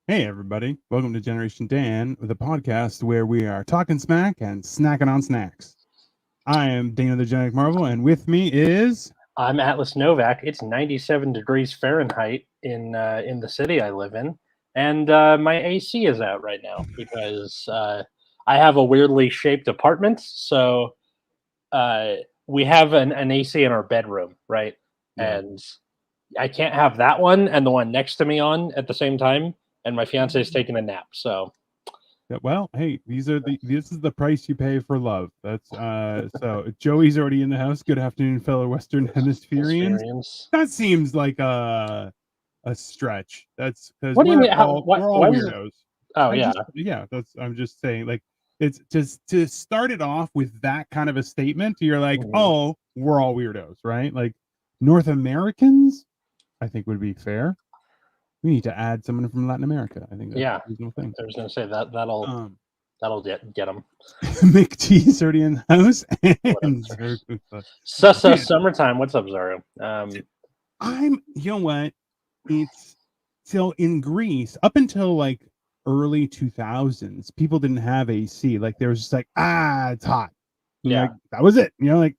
Hey, everybody. Welcome to Generation Dan, the podcast where we are talking smack and snacking on snacks. I am Dana the Genetic Marvel, and with me is. I'm Atlas Novak. It's 97 degrees Fahrenheit in the city I live in, and my AC is out right now because I have a weirdly shaped apartment. So uh, we have an AC in our bedroom, right? Yeah. And I can't have that one and the one next to me on at the same time. And my fiance is taking a nap, so Well, hey, this is the price you pay for love. That's so Joey's already in the house. Good afternoon, fellow Western Hemispherians. experience. That seems like a stretch. That's because What do you mean? we're all Why was it? weirdos. Oh I yeah, just yeah, that's I'm just saying like it's just to start it off with that kind of a statement. You're like, mhm. oh, we're all weirdos, right? Like North Americans, I think would be fair. We need to add someone from Latin America. I think that's Yeah. a reasonable thing. I was gonna say that'll Um, that'll get them. McTee's already in the house, and Whatever. Zergusa. Dude, Summertime. What's up, Zaru? you know what? It's so in Greece up until like early 2000s, people didn't have AC. Like there was just like, it's hot. And you're Yeah. like, that was it. Like,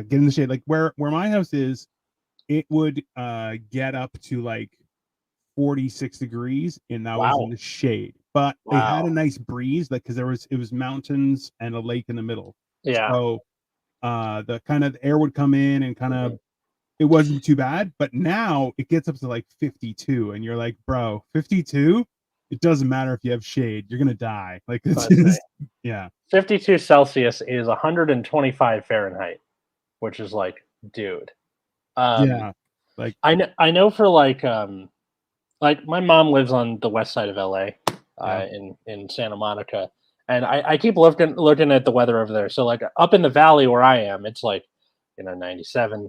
get in the shade. Like where my house is, it would get up to like 46 degrees, and that was in Wow. the shade. But they had a Wow. nice breeze, like because it was mountains and a lake in the middle. Yeah. So the kind of air would come in and kind Mhm. of it wasn't too bad. But now it gets up to like 52, and you're like, bro, 52. It doesn't matter if you have shade, you're gonna die. Like it's Let's see. just yeah, 52 Celsius is 125 Fahrenheit, which is like, dude. Um, yeah. Like I know for like my mom lives on the west side of LA, yeah. in Santa Monica, and I keep looking at the weather over there. So like up in the valley where I am, it's like 97,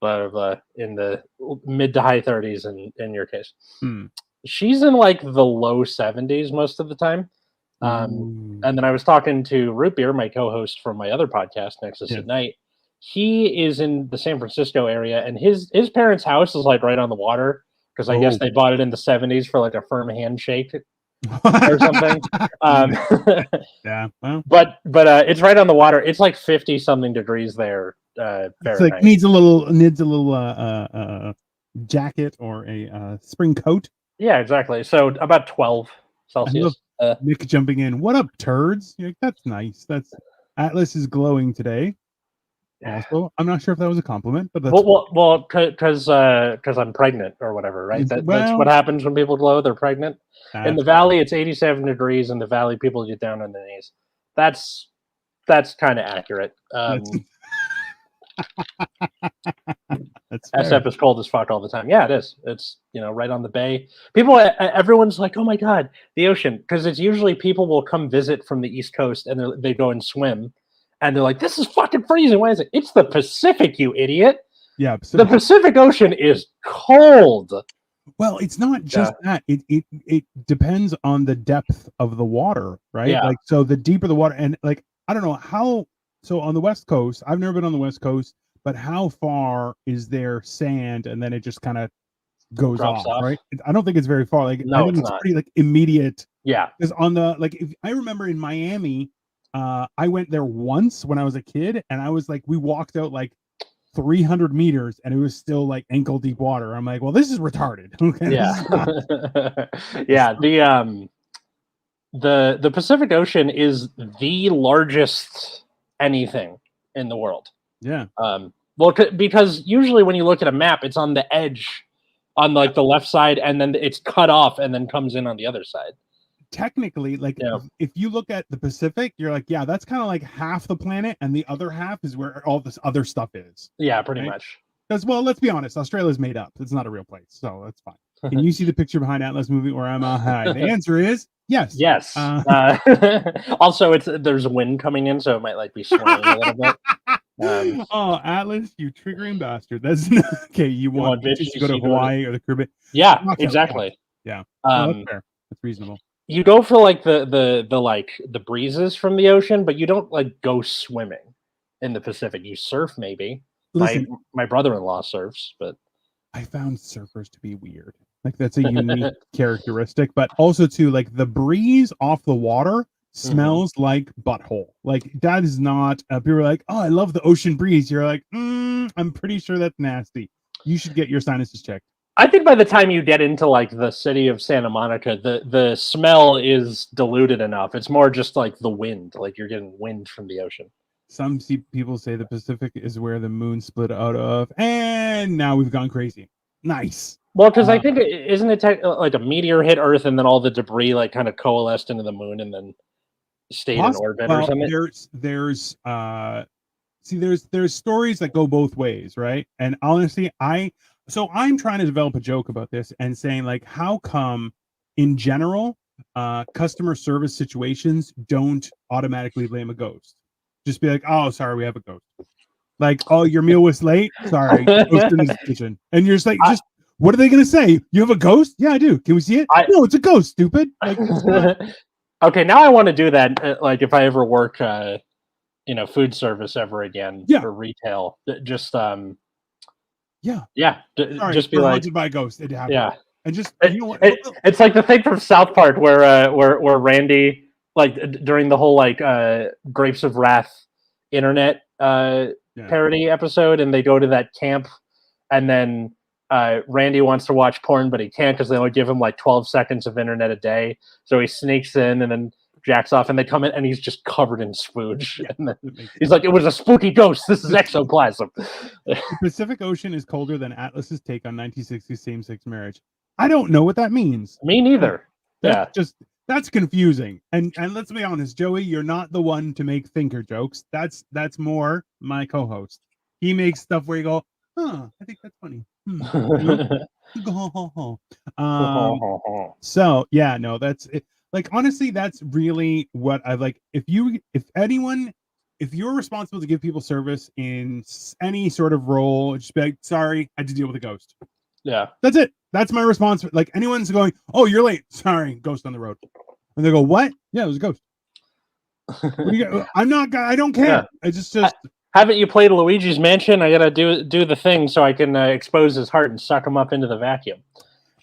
blah blah blah, in the mid to high 30s in your case. Hmm. She's in like the low 70s most of the time. Um, Ooh. and then I was talking to Root Beer, my co-host from my other podcast, Nexus Yeah. at Night. He is in the San Francisco area, and his parents' house is like right on the water because I guess Oh. they bought it in the 70s for like a firm handshake or something. Nice. Um, Yeah. Well, but it's right on the water. It's like 50 something degrees there, it's like Fahrenheit. needs a little jacket or a spring coat. Yeah, exactly. So about 12 I love Celsius. Nick jumping in. What up, turds? You're like, that's nice. That's Atlas is glowing today. Also, I'm not sure if that was a compliment, but that's Well, because I'm pregnant or whatever, right? That's what well. happens when people glow. They're pregnant. In That's the valley, it's 87 degrees. In the valley, people get down on their knees. That's that's kind of accurate. that's that's fair. SF is cold as fuck all the time. Yeah, it is. It's right on the bay. Everyone's like, oh my god, the ocean, because it's usually people will come visit from the East Coast and they go and swim, and they're like, this is fucking freezing. Why is it? It's the Pacific, you idiot. Yeah. The So Pacific Ocean is cold. well, it's not Yeah, just that. It depends on the depth of the water, right? yeah. Like so the deeper the water and like I don't know how so on the West Coast, I've never been on the West Coast, but how far is there sand and then it just kind of goes Drops off, off. right? I don't think it's very far. Like I No, think it's it's not. pretty like immediate Yeah. because on the like if I remember in Miami, I went there once when I was a kid and I was like we walked out like 300 meters and it was still like ankle deep water. I'm like, well, this is retarded. Okay, this Yeah. is not. Yeah. The Pacific Ocean is the largest anything in the world. Yeah, Well, because usually when you look at a map, it's on the edge, on like the left side, and then it's cut off and then comes in on the other side. technically, like Yeah. if you look at the Pacific, you're like, yeah, that's kind of like half the planet, and the other half is where all this other stuff is, Yeah, pretty right? much. Because well, let's be honest, Australia's made up. It's not a real place, so that's fine. Can you see the picture behind Atlas moving where I'm high? The answer is yes. Yes. Also, there's wind coming in, so it might like be swaying a little bit. Oh, Atlas, you triggering bastard. That's not, okay. You You want want bitch? bitches to You go to see go to Hawaii or the Caribbean? Yeah, Knock out. Yeah, exactly. yeah. No, that's Um, fair. That's reasonable. you go for like the like the breezes from the ocean, but you don't like go swimming in the Pacific. You surf maybe. My Listen, my brother-in-law surfs, but I found surfers to be weird. Like that's a unique characteristic, but also too, like the breeze off the water smells like butthole. Like that is not. People are like, "Oh, I love the ocean breeze." You're like, "I'm pretty sure that's nasty. You should get your sinuses checked." I think by the time you get into like the city of Santa Monica, the smell is diluted enough. It's more just like the wind, like you're getting wind from the ocean. Some people say the Pacific is where the moon split out of, and now we've gone crazy. Nice. Well, because I think isn't it like a meteor hit Earth and then all the debris like kind of coalesced into the moon and then stayed in orbit or something? There's stories that go both ways, right? And honestly, I'm trying to develop a joke about this and saying like, how come in general, customer service situations don't automatically blame a ghost? Just be like, oh, sorry, we have a ghost. Like, oh, your meal was late. Sorry, ghost in his kitchen. And you're just like, what are they gonna say? You have a ghost? Yeah, I do. Can we see it? No, it's a ghost, stupid. Like, okay, now I want to do that. Like, if I ever work, food service ever again for retail, just sorry, just be like, haunted by a ghost. It happened. Yeah, and just it's like the thing from South Park where Randy, like during the whole like Grapes of Wrath internet parody episode, and they go to that camp, and then Randy wants to watch porn, but he can't because they only give him like 12 seconds of internet a day. So he sneaks in and then jacks off, and they come in, and he's just covered in spooge. And then he's like, "It was a spooky ghost. This is ectoplasm." The Pacific Ocean is colder than Atlas's take on 1960s same-sex marriage. I don't know what that means. Me neither. That's confusing. And let's be honest, Joey, you're not the one to make thinker jokes. That's more my co-host. He makes stuff where you go, I think that's funny. So yeah, no, that's it. Like honestly, that's really what I like. If you're responsible to give people service in any sort of role, just be like, sorry, I had to deal with a ghost. Yeah, that's it. That's my response. Like anyone's going, oh, you're late. Sorry, ghost on the road. And they go, what? Yeah, it was a ghost. I don't care. Yeah. I just haven't you played Luigi's Mansion? I gotta do the thing so I can expose his heart and suck him up into the vacuum.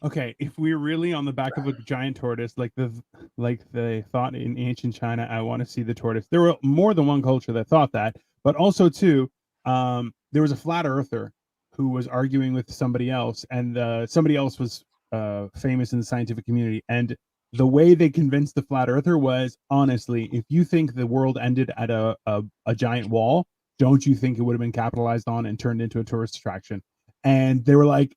Okay, if we're really on the back of a giant tortoise, like they thought in ancient China, I want to see the tortoise. There were more than one culture that thought that, but also too, there was a flat earther who was arguing with somebody else, and somebody else was famous in the scientific community. And the way they convinced the flat earther was, honestly, if you think the world ended at a giant wall, don't you think it would have been capitalized on and turned into a tourist attraction? And they were like,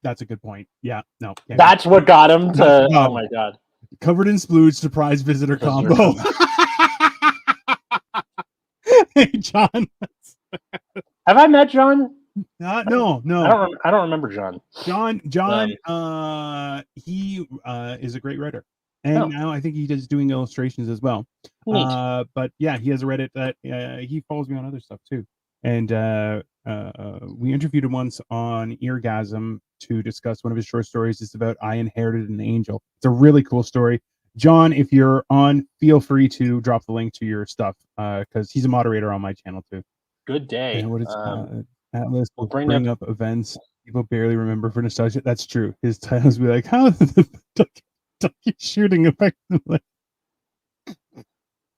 that's a good point. Yeah, no. That's what got him to. Oh my god! Covered in splooge, surprise visitor combo. Hey, John. Have I met John? No. I don't remember John. John. He is a great writer, and now I think he is doing illustrations as well. But yeah, he has a Reddit that he follows me on other stuff too, and we interviewed him once on Eargasm to discuss one of his short stories. It's about I Inherited an Angel. It's a really cool story. John, if you're on, feel free to drop the link to your stuff because he's a moderator on my channel too. Good day. And what is Atlas will bring up events people barely remember for nostalgia. That's true. His titles be like, how is the ducky shooting effectively?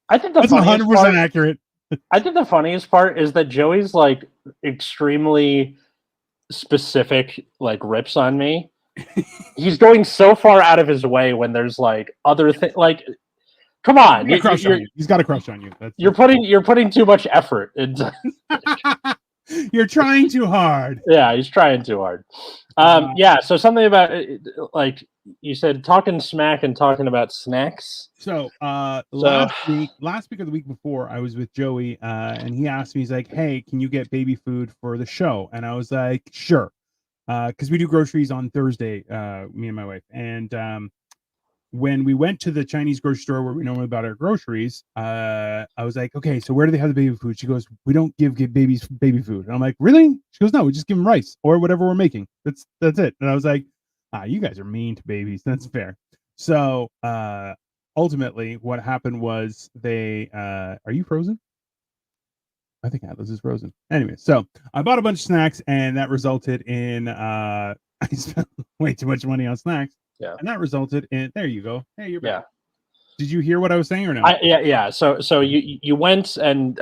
I think that's 100% accurate. I think the funniest part is that Joey's like extremely specific, like rips on me. He's going so far out of his way when there's like other things. Like, come on, he's got a crush on you. You're putting too much effort into. You're trying too hard. Yeah, he's trying too hard. So something about like you said, talking smack and talking about snacks. So last week or the week before, I was with Joey, and he asked me, he's like, "Hey, can you get baby food for the show?" And I was like, "Sure," because we do groceries on Thursday, me and my wife. And when we went to the Chinese grocery store where we normally buy our groceries, I was like, "Okay, so where do they have the baby food?" She goes, "We don't give babies baby food." And I'm like, "Really?" She goes, "No, we just give them rice or whatever we're making. That's it." And I was like, you guys are mean to babies. That's fair. So ultimately what happened was they are you frozen? I think Atlas is frozen. Anyway, so I bought a bunch of snacks, and that resulted in I spent way too much money on snacks. Yeah. And that resulted in, there you go. Hey, you're back. Yeah. Did you hear what I was saying or no? Yeah. So you went and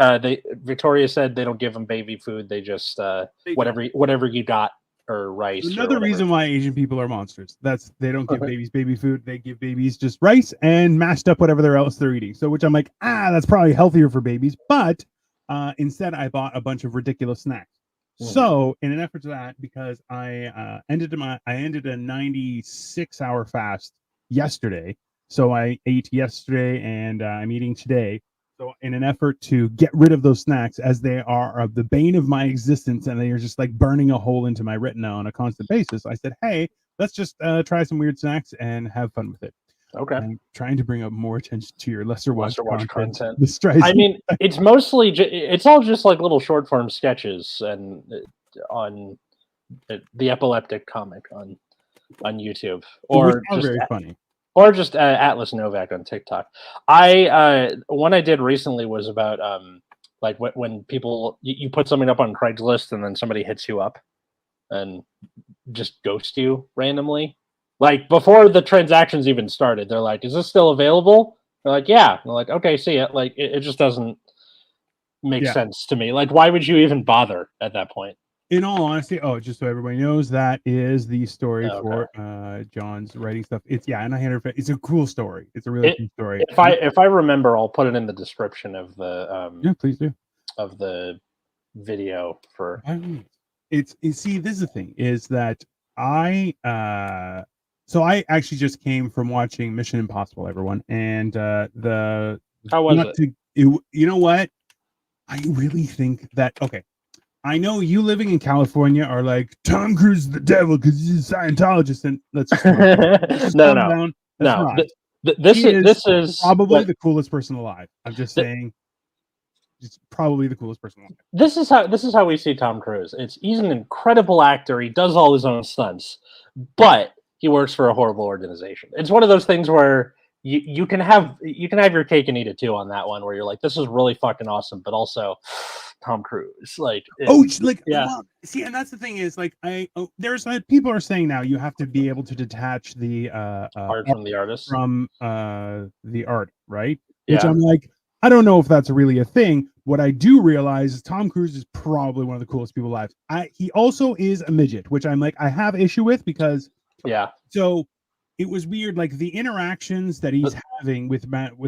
Victoria said they don't give them baby food. They just They whatever you got or rice. Another reason why Asian people are monsters. They don't give babies baby food. They give babies just rice and mashed up whatever else they're eating. So which I'm like, that's probably healthier for babies. But instead I bought a bunch of ridiculous snacks. So in an effort to that, because I ended a 96-hour fast yesterday. So I ate yesterday and I'm eating today. So in an effort to get rid of those snacks, as they are the bane of my existence and they are just like burning a hole into my retina on a constant basis, I said, hey, let's just try some weird snacks and have fun with it. Okay. I'm trying to bring up more attention to your lesser watch content. I mean, it's mostly it's all just like little short form sketches and on the Epileptic comic on YouTube, or just very funny. Or just Atlas Novak on TikTok. One I did recently was about like when people you put something up on Craigslist and then somebody hits you up and just ghost you randomly. Like before the transactions even started, they're like, "Is this still available?" They're like, "Yeah." And they're like, "Okay, see it." Like it just doesn't make sense to me. Like, why would you even bother at that point? In all honesty, just so everybody knows, that is the story for John's writing stuff. It's and I had her. It's a cool story. It's a really cool story. If I remember, I'll put it in the description of the please do, of the video for. It's see, this is the thing is that I actually just came from watching Mission Impossible, everyone, and how was it? You know what? I really think that I know you living in California are like, Tom Cruise is the devil because he's a Scientologist, and let's just no. This is probably the coolest person alive. I'm just saying, he's probably the coolest person alive. This is how we see Tom Cruise. He's an incredible actor. He does all his own stunts, but he works for a horrible organization. It's one of those things where you can have your cake and eat it too on that one, where you're like, this is really fucking awesome, but also Tom Cruise. Like, see, and that's the thing is like there's people are saying now you have to be able to detach the art from the artist from the art, right? Which I'm like, I don't know if that's really a thing. What I do realize is Tom Cruise is probably one of the coolest people alive. He also is a midget, which I'm like, I have issue with because so it was weird, like the interactions that he's having with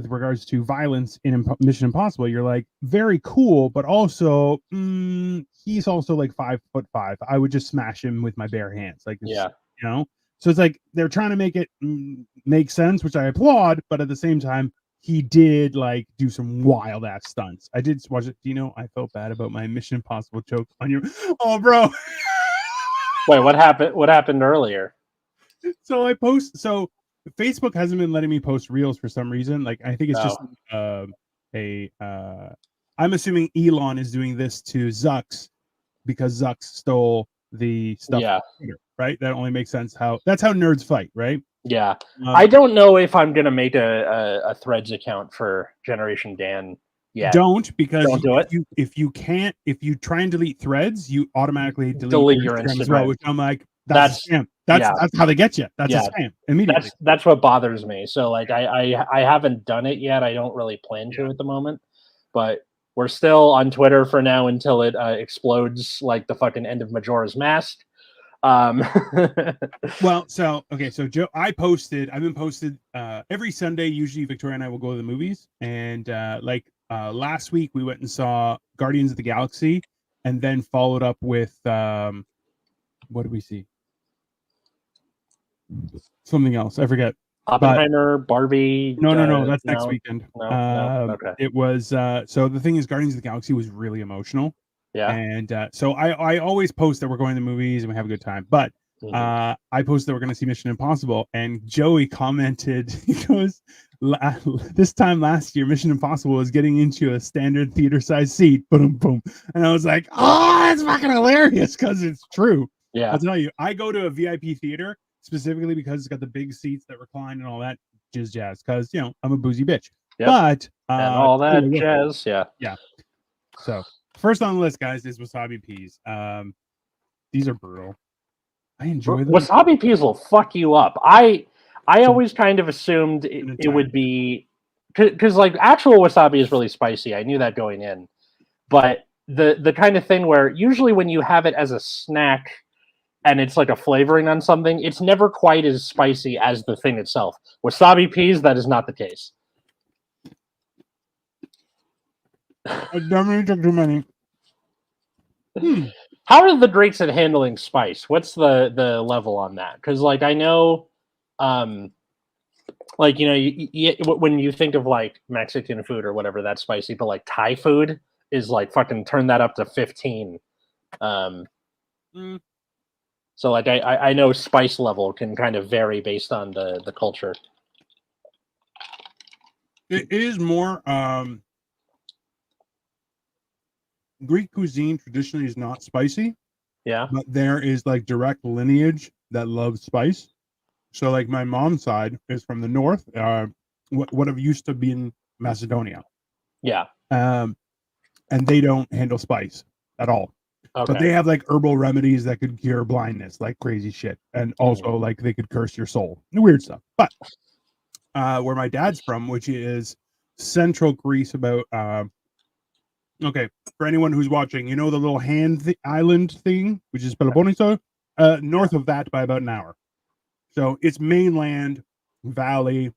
regards to violence in Mission Impossible. You're like, very cool, but also he's also like 5'5". I would just smash him with my bare hands, like you know. So it's like they're trying to make it make sense, which I applaud, but at the same time, he did like do some wild ass stunts. I did watch it. Do you know I felt bad about my Mission Impossible joke on your? Oh, bro. Wait, what happened? What happened earlier? So Facebook hasn't been letting me post reels for some reason. Like I think it's just I'm assuming Elon is doing this to Zucks because Zucks stole the stuff from Twitter, right? That only makes sense. That's how nerds fight, right? Yeah. I don't know if I'm gonna make a Threads account for Generation Dan yet. Don't do it. If you try and delete Threads, you automatically delete your Instagram as well, which I'm like, that's a scam. That's how they get you. That's a scam immediately. That's what bothers me. So like I haven't done it yet. I don't really plan to at the moment, but we're still on Twitter for now until it explodes like the fucking end of Majora's Mask. Well, so Joe, I've been posted every Sunday. Usually Victoria and I will go to the movies, and last week we went and saw Guardians of the Galaxy, and then followed up with what did we see? Something else. I forget. Oppenheimer, Barbie. No. That's next weekend. No. Okay. It was so the thing is, Guardians of the Galaxy was really emotional. Yeah. And so I always post that we're going to the movies and we have a good time. But I posted that we're going to see Mission Impossible, and Joey commented, he goes, this time last year, Mission Impossible was getting into a standard theater size seat. Boom, boom. And I was like, oh, that's fucking hilarious because it's true. Yeah. I'll tell you, I go to a VIP theater specifically because it's got the big seats that recline and all that jazz. Because, I'm a boozy bitch. Yep. But and all that jazz. Yeah. Yeah. So first on the list, guys, is wasabi peas. These are brutal. I enjoy them. Wasabi peas will fuck you up. I always kind of assumed it would be because like actual wasabi is really spicy. I knew that going in, but the kind of thing where usually when you have it as a snack and it's like a flavoring on something, it's never quite as spicy as the thing itself. Wasabi peas, that is not the case. I definitely took too many. How are the Drakes at handling spice? What's the level on that? Because like I know, like when you think of like Mexican food or whatever, that's spicy, but like Thai food is like fucking turn that up to 15. So like I know spice level can kind of vary based on the culture. It is more Greek cuisine traditionally is not spicy. Yeah. But there is like direct lineage that loves spice. So like my mom's side is from the north, what have used to be in Macedonia. Yeah. And they don't handle spice at all. Okay. But they have like herbal remedies that could cure blindness, like crazy shit. And also like they could curse your soul. Weird stuff. But where my dad's from, which is central Greece, about okay, for anyone who's watching, you know the little island thing, which is Peloponneso, north of that by about an hour. So it's mainland, valley,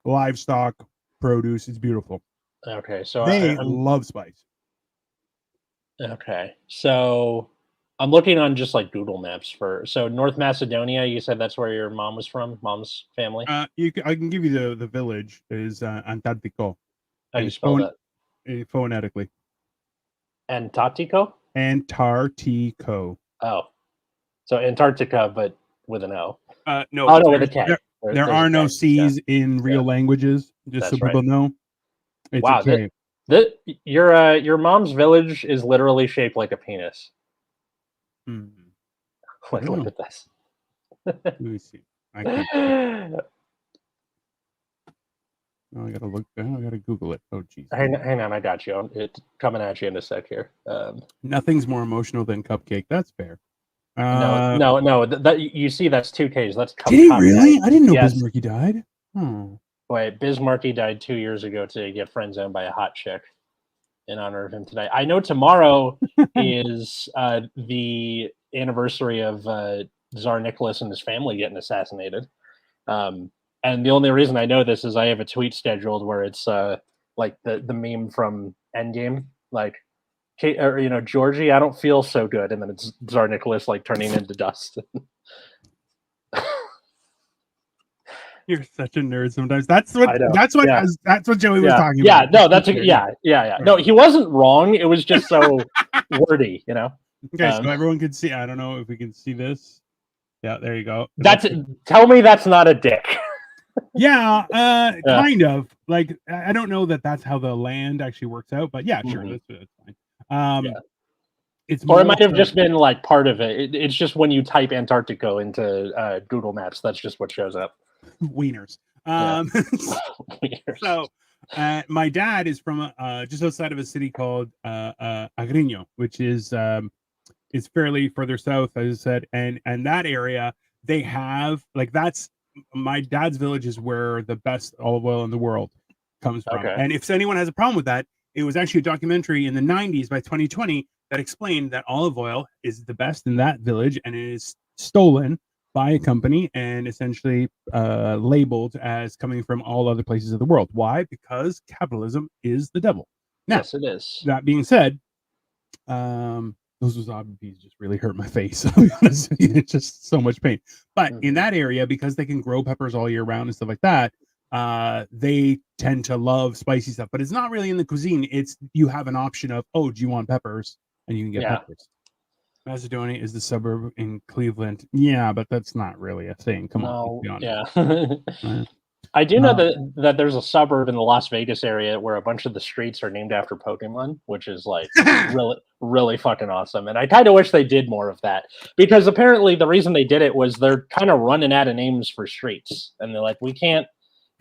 livestock, produce. It's beautiful. Okay, so they love spice. Okay, so I'm looking on just like Google Maps so North Macedonia. You said that's where your mom was from, mom's family. I can give you the village is Antartico. How do you spell that? Phonetically. Antartico. Antartico. Oh, so Antarctica, but with an O. No. Oh no, with a K. There are no C's in real languages. Just that's so people know. It's wow. Your mom's village is literally shaped like a penis. Look at this. Let me see. I can't. Oh, I gotta look. I gotta Google it. Oh, geez. Hang on, I got you. It's coming at you in a sec here. Nothing's more emotional than Cupcake. That's fair. No. That you see, that's 2 Ks. That's Did he really? I didn't know Bismarcky died. Oh. Wait, Bismarcky died 2 years ago to get friend zoned by a hot chick. In honor of him today, I know tomorrow is the anniversary of Tsar Nicholas and his family getting assassinated. And the only reason I know this is I have a tweet scheduled where it's like the meme from Endgame, like, Georgie, I don't feel so good, and then it's Tsar Nicholas like turning into dust. You're such a nerd sometimes. That's what Joey was talking about. No, that's yeah. No, he wasn't wrong. It was just so wordy, Okay, so everyone can see. I don't know if we can see this. Yeah, there you go. Tell me that's not a dick. Yeah, kind of. Like I don't know that's how the land actually works out, but yeah, sure, that's fine. It's or it might have just been like part of it. It's just when you type Antarctica into Google Maps, that's just what shows up. Wieners. So my dad is from just outside of a city called Agrinho, which is fairly further south, as I said, and that area they have like that's my dad's village is where the best olive oil in the world comes from. Okay. And if anyone has a problem with that, it was actually a documentary in the 90s by 2020 that explained that olive oil is the best in that village and it is stolen by a company and essentially labeled as coming from all other places of the world. Why? Because capitalism is the devil. Now, yes, it is. That being said, those wasabi peas just really hurt my face. I'll be honest with you. It's just so much pain. But in that area, because they can grow peppers all year round and stuff like that, they tend to love spicy stuff. But it's not really in the cuisine. It's you have an option of, do you want peppers? And you can get peppers. Macedonia is the suburb in Cleveland. Yeah, but that's not really a thing. Come on. Yeah. I do know that there's a suburb in the Las Vegas area where a bunch of the streets are named after Pokemon, which is like really, really fucking awesome. And I kind of wish they did more of that because apparently the reason they did it was they're kind of running out of names for streets. And they're like, we can't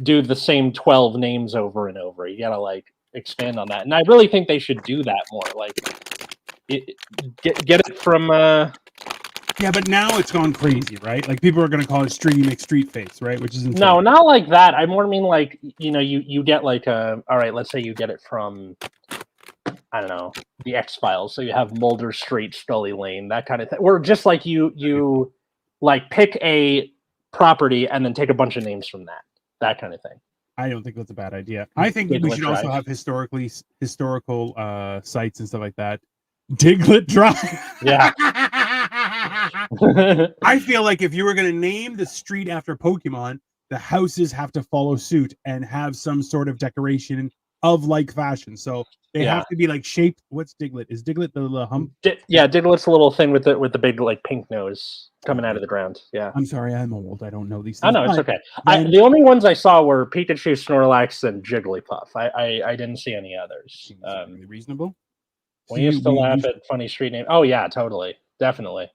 do the same 12 names over and over. You got to like expand on that. And I really think they should do that more. Like, get it from Yeah, but now it's gone crazy, right? Like people are going to call it Streety McStreet Face, right? Which is insane. No, not like that. I more mean like, you know, you get like a, all right, let's say you get it from, I don't know, the X-Files. So you have Mulder Street, Scully Lane, that kind of thing. Or just like you like pick a property and then take a bunch of names from that kind of thing. I don't think that's a bad idea. I think we should also have historical sites and stuff like that. Diglett Drive. Yeah. I feel like if you were going to name the street after Pokemon, the houses have to follow suit and have some sort of decoration of like fashion. So they have to be like shaped. What's Diglett? Is Diglett the little hump? Diglett's the little thing with the big like pink nose coming out of the ground. Yeah. I'm sorry, I'm old. I don't know these things. I know, it's okay. The only ones I saw were Pikachu, Snorlax, and Jigglypuff. I didn't see any others. Really reasonable. We used to laugh at funny street names. Oh yeah, totally, definitely.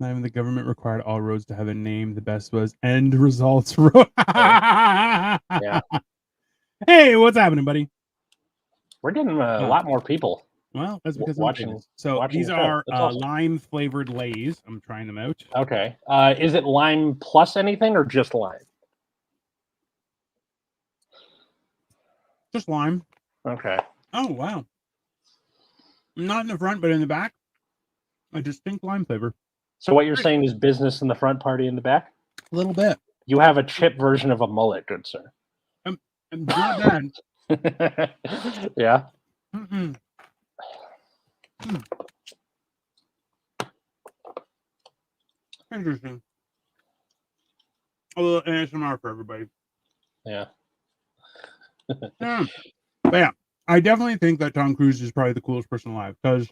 Not even the government required all roads to have a name. The best was End Results Road. Yeah. Hey, what's happening, buddy? We're getting a lot more people. Well, that's because watching. So these the are awesome. lime flavored Lays. I'm trying them out. Okay. Is it lime plus anything or just lime? Just lime. Okay. Oh wow. Not in the front, but in the back, a distinct lime flavor. So what you're saying is business in the front, party in the back? A little bit. You have a chip version of a mullet, good sir. Not bad. Yeah. Mm-mm. Interesting. A little ASMR for everybody. Yeah. But yeah, I definitely think that Tom Cruise is probably the coolest person alive because,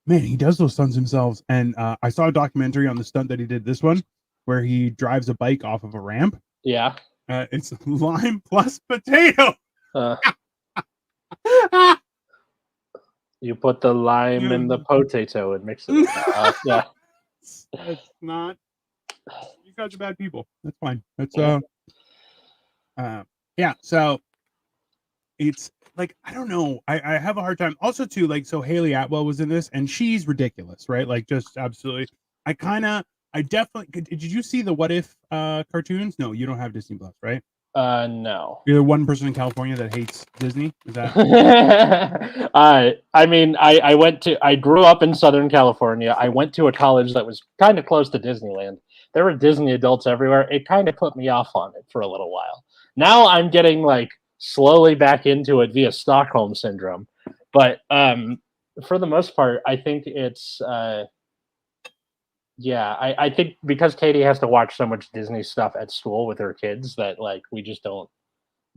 man, he does those stunts himself. And I saw a documentary on the stunt that he did this one where he drives a bike off of a ramp. Yeah. It's lime plus potato. You put the lime in the potato and mix it. Yeah. That's not. You guys are bad people. That's fine. That's yeah. So it's like I don't know. I have a hard time. Also, too, like so Haley Atwell was in this, and she's ridiculous, right? Like just absolutely. I definitely. Did you see the What If cartoons? No, you don't have Disney Plus, right? No. You're the one person in California that hates Disney. Is that? I mean, I grew up in Southern California. I went to a college that was kind of close to Disneyland. There were Disney adults everywhere. It kind of put me off on it for a little while. Now I'm getting like slowly back into it via Stockholm syndrome. But for the most part, I think it's I think because Katie has to watch so much Disney stuff at school with her kids that like we just don't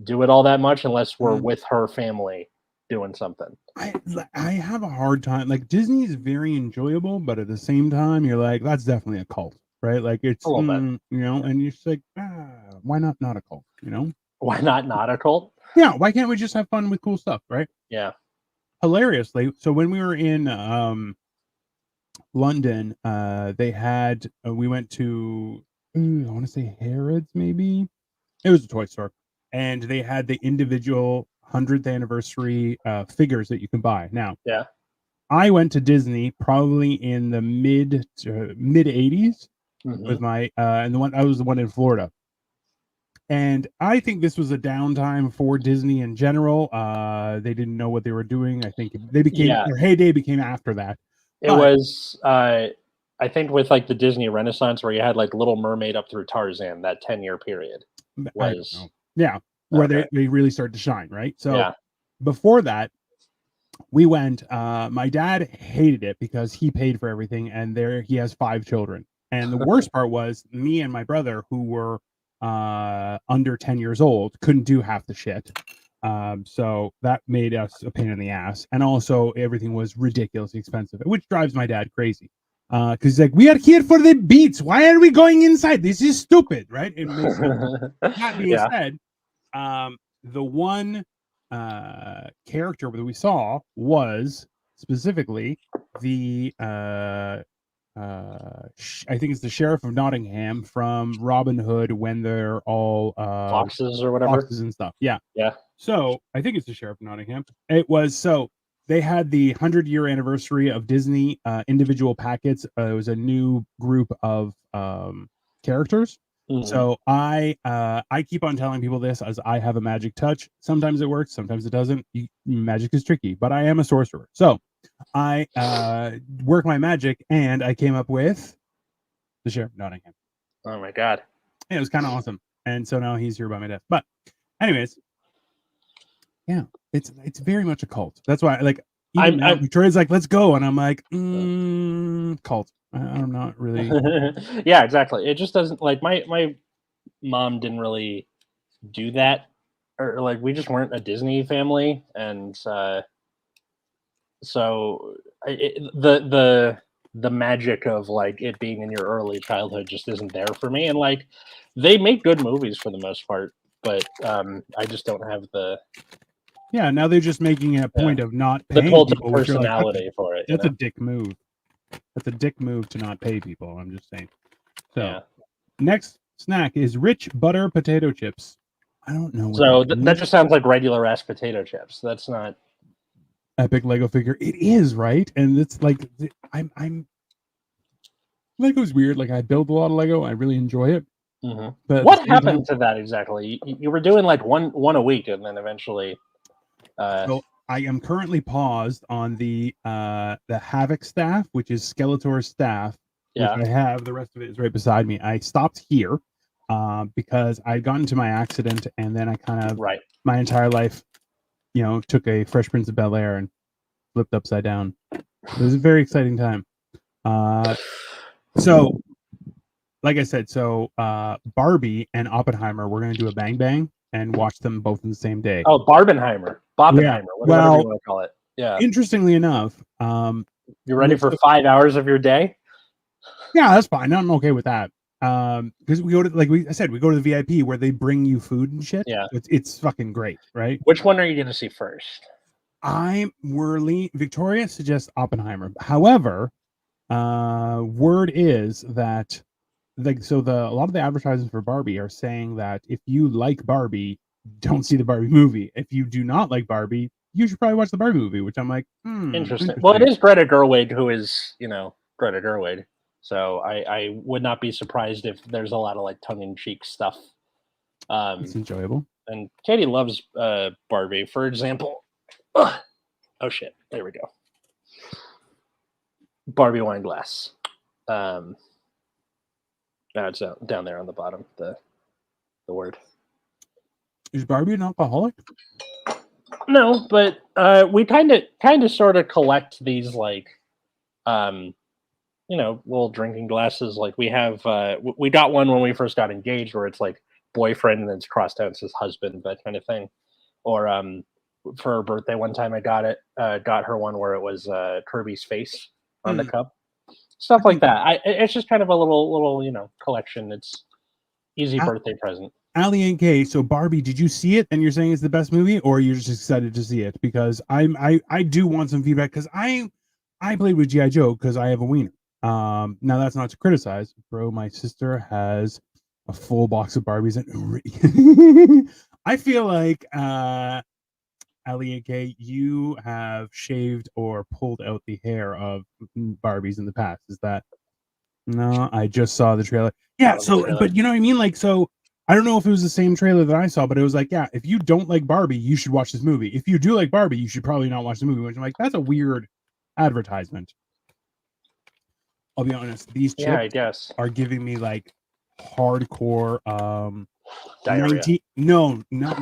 do it all that much unless we're with her family doing something. I have a hard time. Like Disney is very enjoyable, but at the same time, you're like, that's definitely a cult, right? Like it's a little bit, you know, and you're just like, why not a cult? You know, why not a cult? Yeah, why can't we just have fun with cool stuff, right? Yeah. Hilariously, so when we were in London, they had we went to I want to say Harrods, maybe it was a toy store, and they had the individual 100th anniversary figures that you can buy. Now, yeah, I went to Disney probably in the mid 80s with my and I was the one in Florida. And I think this was a downtime for Disney in general. They didn't know what they were doing. I think they became their heyday became after that. It was, I think, with like the Disney Renaissance, where you had like Little Mermaid up through Tarzan, that 10-year period was, where they really started to shine, right? So before that, we went. My dad hated it because he paid for everything, and he has 5 children. And the worst part was me and my brother, who were under 10 years old, couldn't do half the shit. So that made us a pain in the ass, and also everything was ridiculously expensive, which drives my dad crazy. Because he's like, we are here for the beats. Why are we going inside? This is stupid, right? It makes sense. That being said, the one character that we saw was specifically the I think it's the Sheriff of Nottingham from Robin Hood when they're all foxes or whatever, foxes and stuff. Yeah. Yeah. So I think it's the Sheriff of Nottingham. It was so they had the 100-year anniversary of Disney individual packets. It was a new group of characters. Mhm. So I keep on telling people this as I have a magic touch. Sometimes it works, sometimes it doesn't. Magic is tricky, but I am a sorcerer. So I work my magic, and I came up with the Sheriff of Nottingham. Oh my god. Yeah, it was kind of awesome. And so now he's here by my death. But anyways, yeah, it's very much a cult. That's why, like, even now, Victoria's like, let's go, and I'm like, cult. I'm not really. Yeah, exactly. It just doesn't, like, my mom didn't really do that, or like we just weren't a Disney family, and so the magic of like it being in your early childhood just isn't there for me. And like they make good movies for the most part, but I just don't have the now they're just making a point of not paying the cult of people, which you're like, personality for it. that's a dick move. That's a dick move to not pay people. I'm just saying. So next snack is rich butter potato chips. I don't know. So that just sounds like regular ass potato chips. That's not epic Lego figure. It is, right? And it's like I'm Lego's weird. Like I build a lot of Lego. I really enjoy it. Mm-hmm. But what happened to that exactly? You were doing like one a week, and then eventually. So I am currently paused on the Havoc staff, which is Skeletor's staff. Yeah. Which I have. The rest of it is right beside me. I stopped here because I got into my accident, and then I kind of my entire life, took a Fresh Prince of Bel-Air and flipped upside down. It was a very exciting time. So, like I said, Barbie and Oppenheimer, we're going to do a bang bang and watch them both in the same day. Oh, Barbenheimer, whatever you want to call it. Yeah. Interestingly enough, you're ready for 5 hours of your day? Yeah, that's fine. I'm okay with that. Because we go to, like I said, we go to the VIP where they bring you food and shit. Yeah, it's fucking great, right? Which one are you going to see first? Victoria suggests Oppenheimer. However, word is that a lot of the advertisers for Barbie are saying that if you like Barbie, don't see the Barbie movie. If you do not like Barbie, you should probably watch the Barbie movie. Which I'm like, interesting. Well, it is Greta Gerwig who is, Greta Gerwig. So I would not be surprised if there's a lot of like tongue-in-cheek stuff. It's enjoyable. And Katie loves Barbie, for example. Oh shit! There we go. Barbie wine glass. Now it's down there on the bottom. The word. Is Barbie an alcoholic? No, but we kind of sort of collect these like little drinking glasses. Like we have, we got one when we first got engaged where it's like boyfriend and then it's crossed out and says husband, that kind of thing. Or for her birthday one time, I got her one where it was Kirby's face on the cup, stuff like that. It's just kind of a little collection. It's easy birthday present. Ali and Kay, so Barbie, did you see it and you're saying it's the best movie, or you're just excited to see it? Because I do want some feedback, because I played with G.I. Joe because I have a wiener. Now that's not to criticize, bro. My sister has a full box of Barbies, and I feel like Ali and Kay, you have shaved or pulled out the hair of Barbies in the past. Is that? No, I just saw the trailer. Yeah, but you know what I mean? Like, so I don't know if it was the same trailer that I saw, but it was like, yeah, if you don't like Barbie, you should watch this movie. If you do like Barbie, you should probably not watch the movie. Which I'm like, that's a weird advertisement. I'll be honest, these chips I guess are giving me like hardcore diarrhea. No, not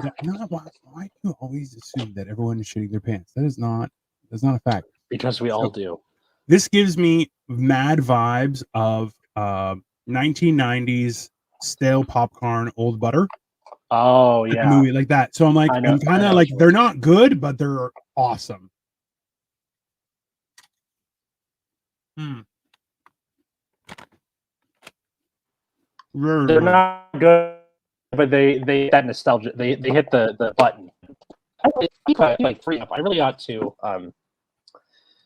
why do you always assume that everyone is shitting their pants? That's not a fact. Because we all do. This gives me mad vibes of 1990s stale popcorn, old butter. Oh yeah, movie like that. So I'm like, I'm kind of like, they're not good, but they're awesome. They're not good, but they that nostalgia. They hit the button. Like free up. I really ought to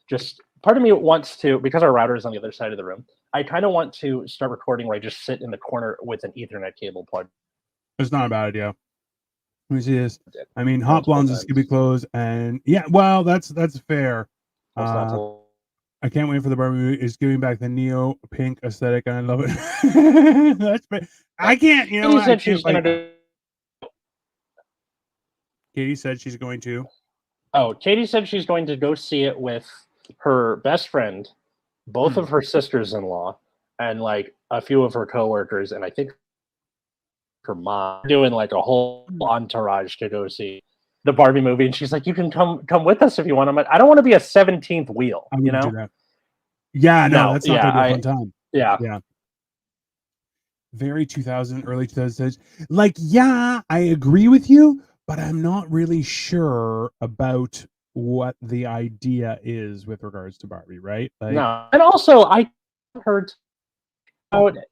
just. Part of me wants to, because our router is on the other side of the room. I kind of want to start recording where I just sit in the corner with an Ethernet cable plugged. It's not a bad idea. Let me see this. I mean, Hot Blondes is Scooby Clothes, and yeah, well, that's fair. I can't wait for the Barbie movie. It's giving back the neo pink aesthetic, and I love it. That's fair. I can't. You know, Katie what? said she's going to. Katie said she's going to. Oh, Katie said she's going to go see it with her best friend, both of her sisters-in-law, and like a few of her coworkers, and I think her mom, doing like a whole entourage to go see the Barbie movie. And she's like, "You can come with us if you want." I'm like, "I don't want to be a 17th wheel." I wouldn't do that. Yeah, no, that's not gonna be a fun time. Yeah. Very 2000, early 2000s. Like, yeah, I agree with you, but I'm not really sure about what the idea is with regards to Barbie, right? Like, no, and also I heard about it.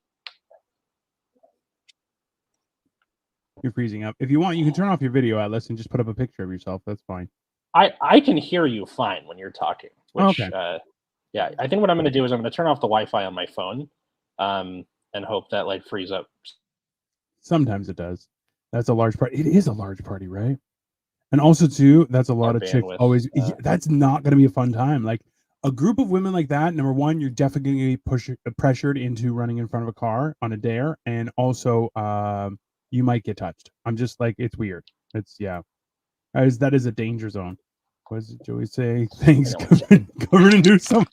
You're freezing up. If you want, you can turn off your video, Atlas, and just put up a picture of yourself. That's fine. I can hear you fine when you're talking. Which, okay. Yeah, I think what I'm going to do is I'm going to turn off the Wi-Fi on my phone, and hope that like frees up. Sometimes it does. That's a large part. It is a large party, right? And also, too, that's a lot of chicks always. That's not going to be a fun time. Like a group of women like that. Number one, you're definitely going to be pressured into running in front of a car on a dare, and also, you might get touched. I'm just like, it's weird. It's that is a danger zone. What does Joey say? Thanks, covered in Newsome.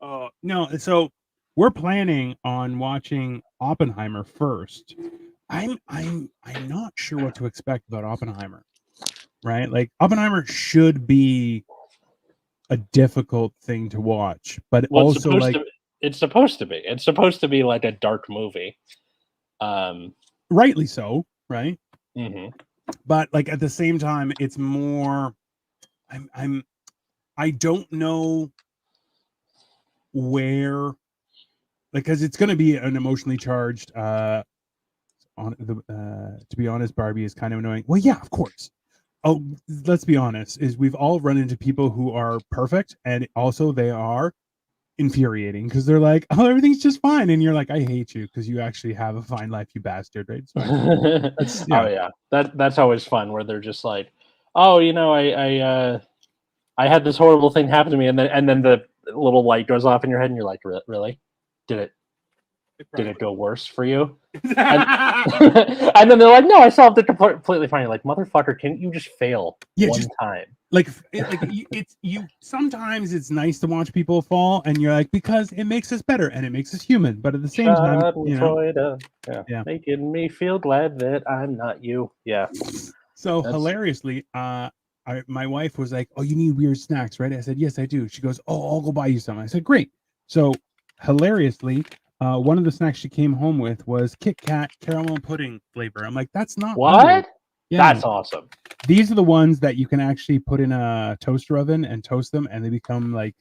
Oh no! So we're planning on watching Oppenheimer first. I'm not sure what to expect about Oppenheimer. Right? Like Oppenheimer should be a difficult thing to watch, but also like it's supposed to be. It's supposed to be like a dark movie. Rightly so, right? Mm-hmm. But like at the same time, it's more. I don't know where, because it's going to be an emotionally charged. To be honest, Barbie is kind of annoying. Well, yeah, of course. Oh, let's be honest. Is we've all run into people who are perfect, and also they are infuriating because they're like, "Oh, everything's just fine," and you're like, "I hate you because you actually have a fine life, you bastard!" Right? Oh yeah, that's always fun where they're just like, "Oh, you know, I had this horrible thing happen to me," and then the little light goes off in your head, and you're like, "Really? Did it go worse for you?" And then they're like, "No, I solved it completely fine." You're like, "Motherfucker, can't you just fail one time?" Like it's you. Sometimes it's nice to watch people fall, and you're like, because it makes us better and it makes us human. But at the same time, you know, making me feel glad that I'm not you. Yeah. So hilariously, my wife was like, "Oh, you need weird snacks, right?" I said, "Yes, I do." She goes, "Oh, I'll go buy you some." I said, "Great." So hilariously, one of the snacks she came home with was Kit Kat caramel pudding flavor. I'm like, "That's not what? weird. Yeah, that's awesome." These are the ones that you can actually put in a toaster oven and toast them, and they become like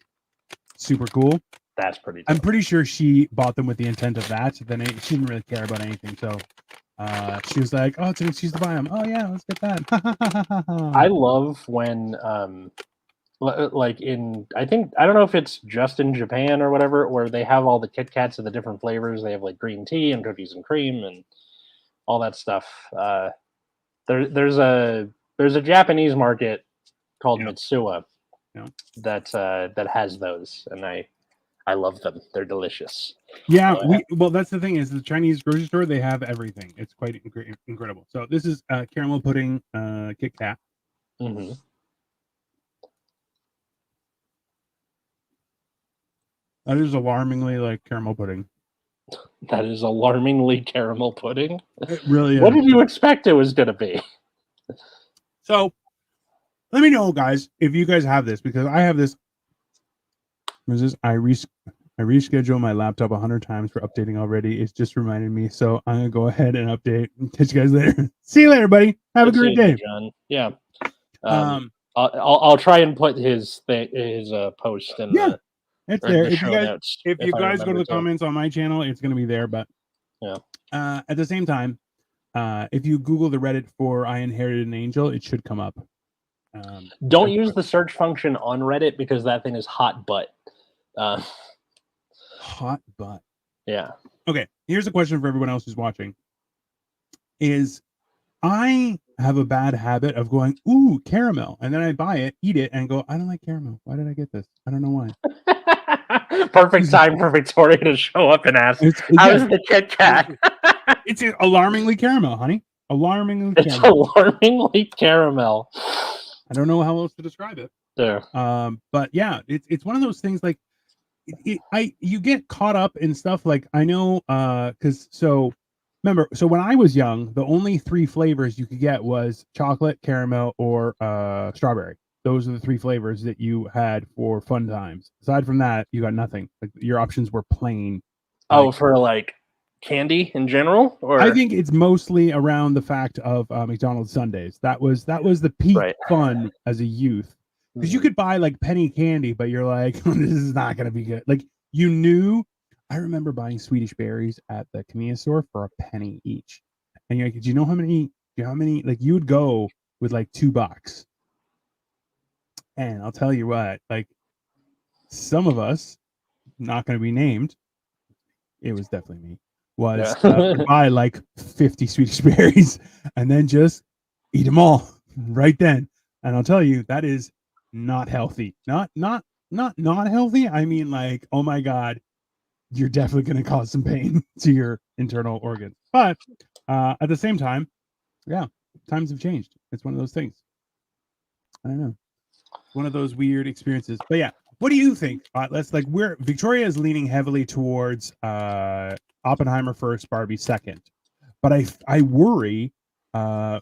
super cool. That's pretty dope. I'm pretty sure she bought them with the intent of that. Then she didn't really care about anything. So she was like, "Oh, it's an excuse to buy them. Oh yeah, let's get that." I love when like in, I don't know if it's just in Japan or whatever, where they have all the Kit Kats of the different flavors. They have like green tea and cookies and cream and all that stuff. There's a Japanese market called Mitsuwa that has those, and I love them. They're delicious. Yeah, well, that's the thing is the Chinese grocery store, they have everything. It's quite incredible. So this is caramel pudding Kit Kat. Mm-hmm. That is alarmingly like caramel pudding. That is alarmingly caramel pudding. It really is. What did you expect it was going to be? So let me know, guys, if you guys have this, because I have this. I reschedule my laptop 100 times for updating already. It's just reminded me, so I'm gonna go ahead and update. Catch you guys later. See you later, buddy. Have a great day, John. Yeah. I'll try and put his post in it's there. If you guys go to the to. comments on my channel, it's gonna be there. But at the same time, if you Google the Reddit for "I Inherited an Angel," it should come up. Don't use the search function on Reddit because that thing is hot butt. Hot butt. Yeah. Okay. Here's a question for everyone else who's watching. is I have a bad habit of going, ooh, caramel. And then I buy it, eat it, and go, I don't like caramel. Why did I get this? I don't know why. Perfect time for Victoria to show up and ask, Yeah, "How's the Kit Kat?" it's alarmingly caramel, honey. Alarmingly It's caramel. alarmingly caramel. I don't know how else to describe it. Yeah. But yeah, it's one of those things like you get caught up in stuff like I know because so remember so when I was young the only three flavors you could get was chocolate, caramel, or strawberry. Those are the three flavors that you had for fun times. Aside from that, you got nothing. Like your options were plain. Oh, Like for like candy in general, I or think it's mostly around the fact of McDonald's Sundays. That was the peak right? fun as a youth because you Mhm. could buy like penny candy, but you're like, this is not gonna be good. Like you knew. I remember buying Swedish berries at the convenience store for a penny each, and you're like, do you know how many? Do you know how many? Like you would go with like $2, and I'll tell you what, like some of us, not going to be named, it was definitely me, Yeah. was would buy like 50 Swedish berries and then just eat them all right then. And I'll tell you, that is not healthy. Not healthy. I mean, like, oh my God, you're definitely going to cause some pain to your internal organs. But at the same time, yeah, times have changed. It's one of those things. I don't know. One of those weird experiences. But yeah, what do you think? Let's like we're Victoria is leaning heavily towards Oppenheimer first, Barbie second. But I worry. Uh,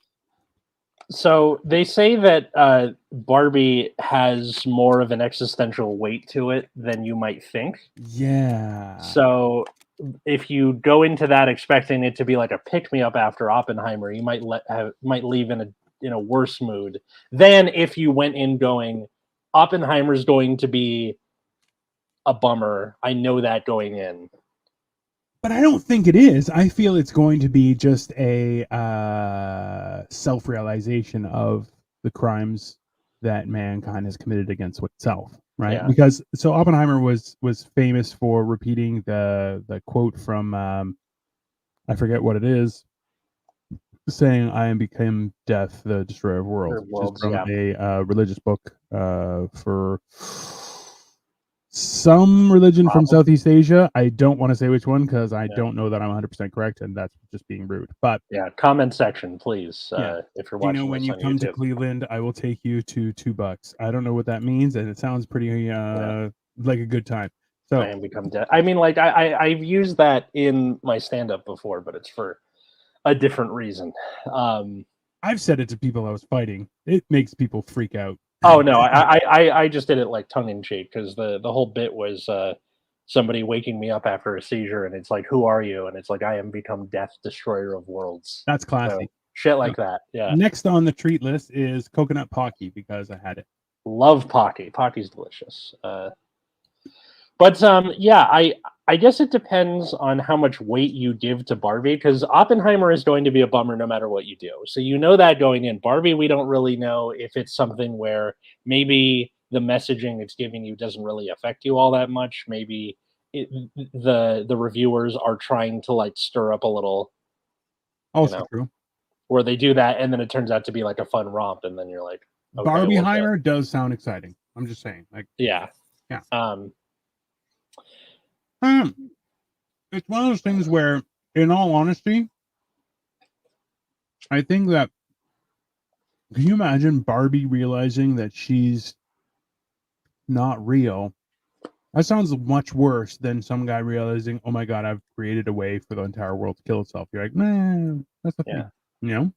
So they say that Barbie has more of an existential weight to it than you might think. yeah, So if you go into that expecting it to be like a pick me up after Oppenheimer, you might leave in a worse mood than if you went in going Oppenheimer's going to be a bummer. I know that going in. but I don't think it is. I feel it's going to be just a self realization of the crimes that mankind has committed against itself. Right, Yeah. because so Oppenheimer was famous for repeating the quote from I forget what it is, saying I am become death, the destroyer of worlds, Or which is worlds, from yeah. a religious book for some religion from Problem. Southeast Asia. I don't want to say which one because I Yeah. don't know that I'm 100% correct, and that's just being rude. But Yeah. Comment section, please, yeah, if you're do you know watching when this you on come to YouTube. Cleveland, I will take you to $2. I don't know what that means, and it sounds pretty Yeah. like a good time. I So am become dead. I mean, like I've used that in my stand up before, but it's for a different reason. Um, I've said it to people I was fighting. It makes people freak out. oh no, I just did it like tongue in cheek because the whole bit was somebody waking me up after a seizure, and it's like, who are you? And it's like, I am become death, destroyer of worlds. That's So classy. shit So, like that. Yeah, next on the treat list is coconut pocky because I had it. love Pocky. Pocky's delicious. But yeah, I guess it depends on how much weight you give to Barbie because Oppenheimer is going to be a bummer no matter what you do. So you know that going in. Barbie, we don't really know if it's something where maybe the messaging it's giving you doesn't really affect you all that much. Maybe it, the reviewers are trying to like stir up a little, you Also know, true. where they do that and then it turns out to be like a fun romp, and then you're like, okay, well, shit. Barbieheimer does sound exciting. I'm just saying. Like, Yeah. yeah. Um, Um, it's one of those things where, in all honesty, I think that can you imagine Barbie realizing that she's not real? That sounds much worse than some guy realizing, oh my God, I've created a way for the entire world to kill itself. You're like, man, that's the yeah. thing. You know?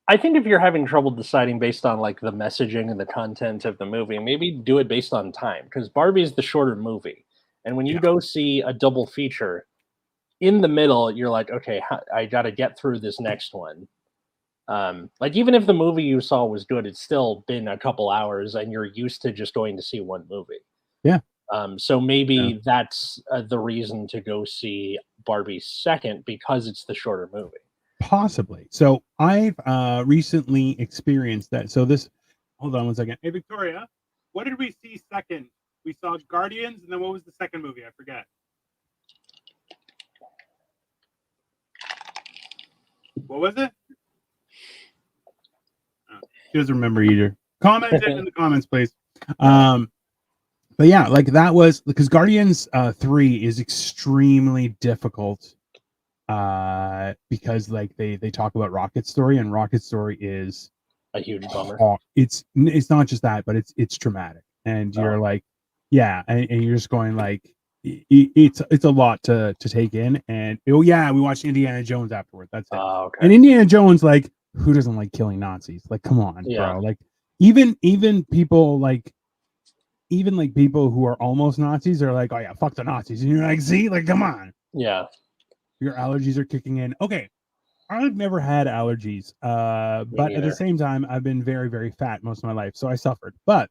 I think if you're having trouble deciding based on like the messaging and the content of the movie, maybe do it based on time because Barbie's the shorter movie. And when you Yeah. go see a double feature, in the middle, you're like, okay, I got to get through this next one. Like even if the movie you saw was good, it's still been a couple hours, and you're used to just going to see one movie. Yeah. So Yeah. maybe that's the reason to go see Barbie second because it's the shorter movie. Possibly. So I've recently experienced that. So this, hold on one second. Hey, Victoria, what did we see second? We saw Guardians, and then what was the second movie? I forget. What was it? Oh, she doesn't remember either. Comment it in the comments, please. But yeah, like that was because Guardians 3 is extremely difficult because like they talk about Rocket Story, and Rocket Story is a huge bummer. It's not just that, but it's traumatic, and you're like, yeah, and you're just going like it's a lot to take in. And oh yeah, we watched Indiana Jones afterward. That's it. Okay. And Indiana Jones, like, who doesn't like killing Nazis? Like, come on, bro. Like even people like people who are almost Nazis are like, oh yeah, fuck the Nazis. And you're like, see, like, come on. Yeah. Your allergies are kicking in. Okay. I've never had allergies. But at the same time, I've been very, very fat most of my life. So I suffered. But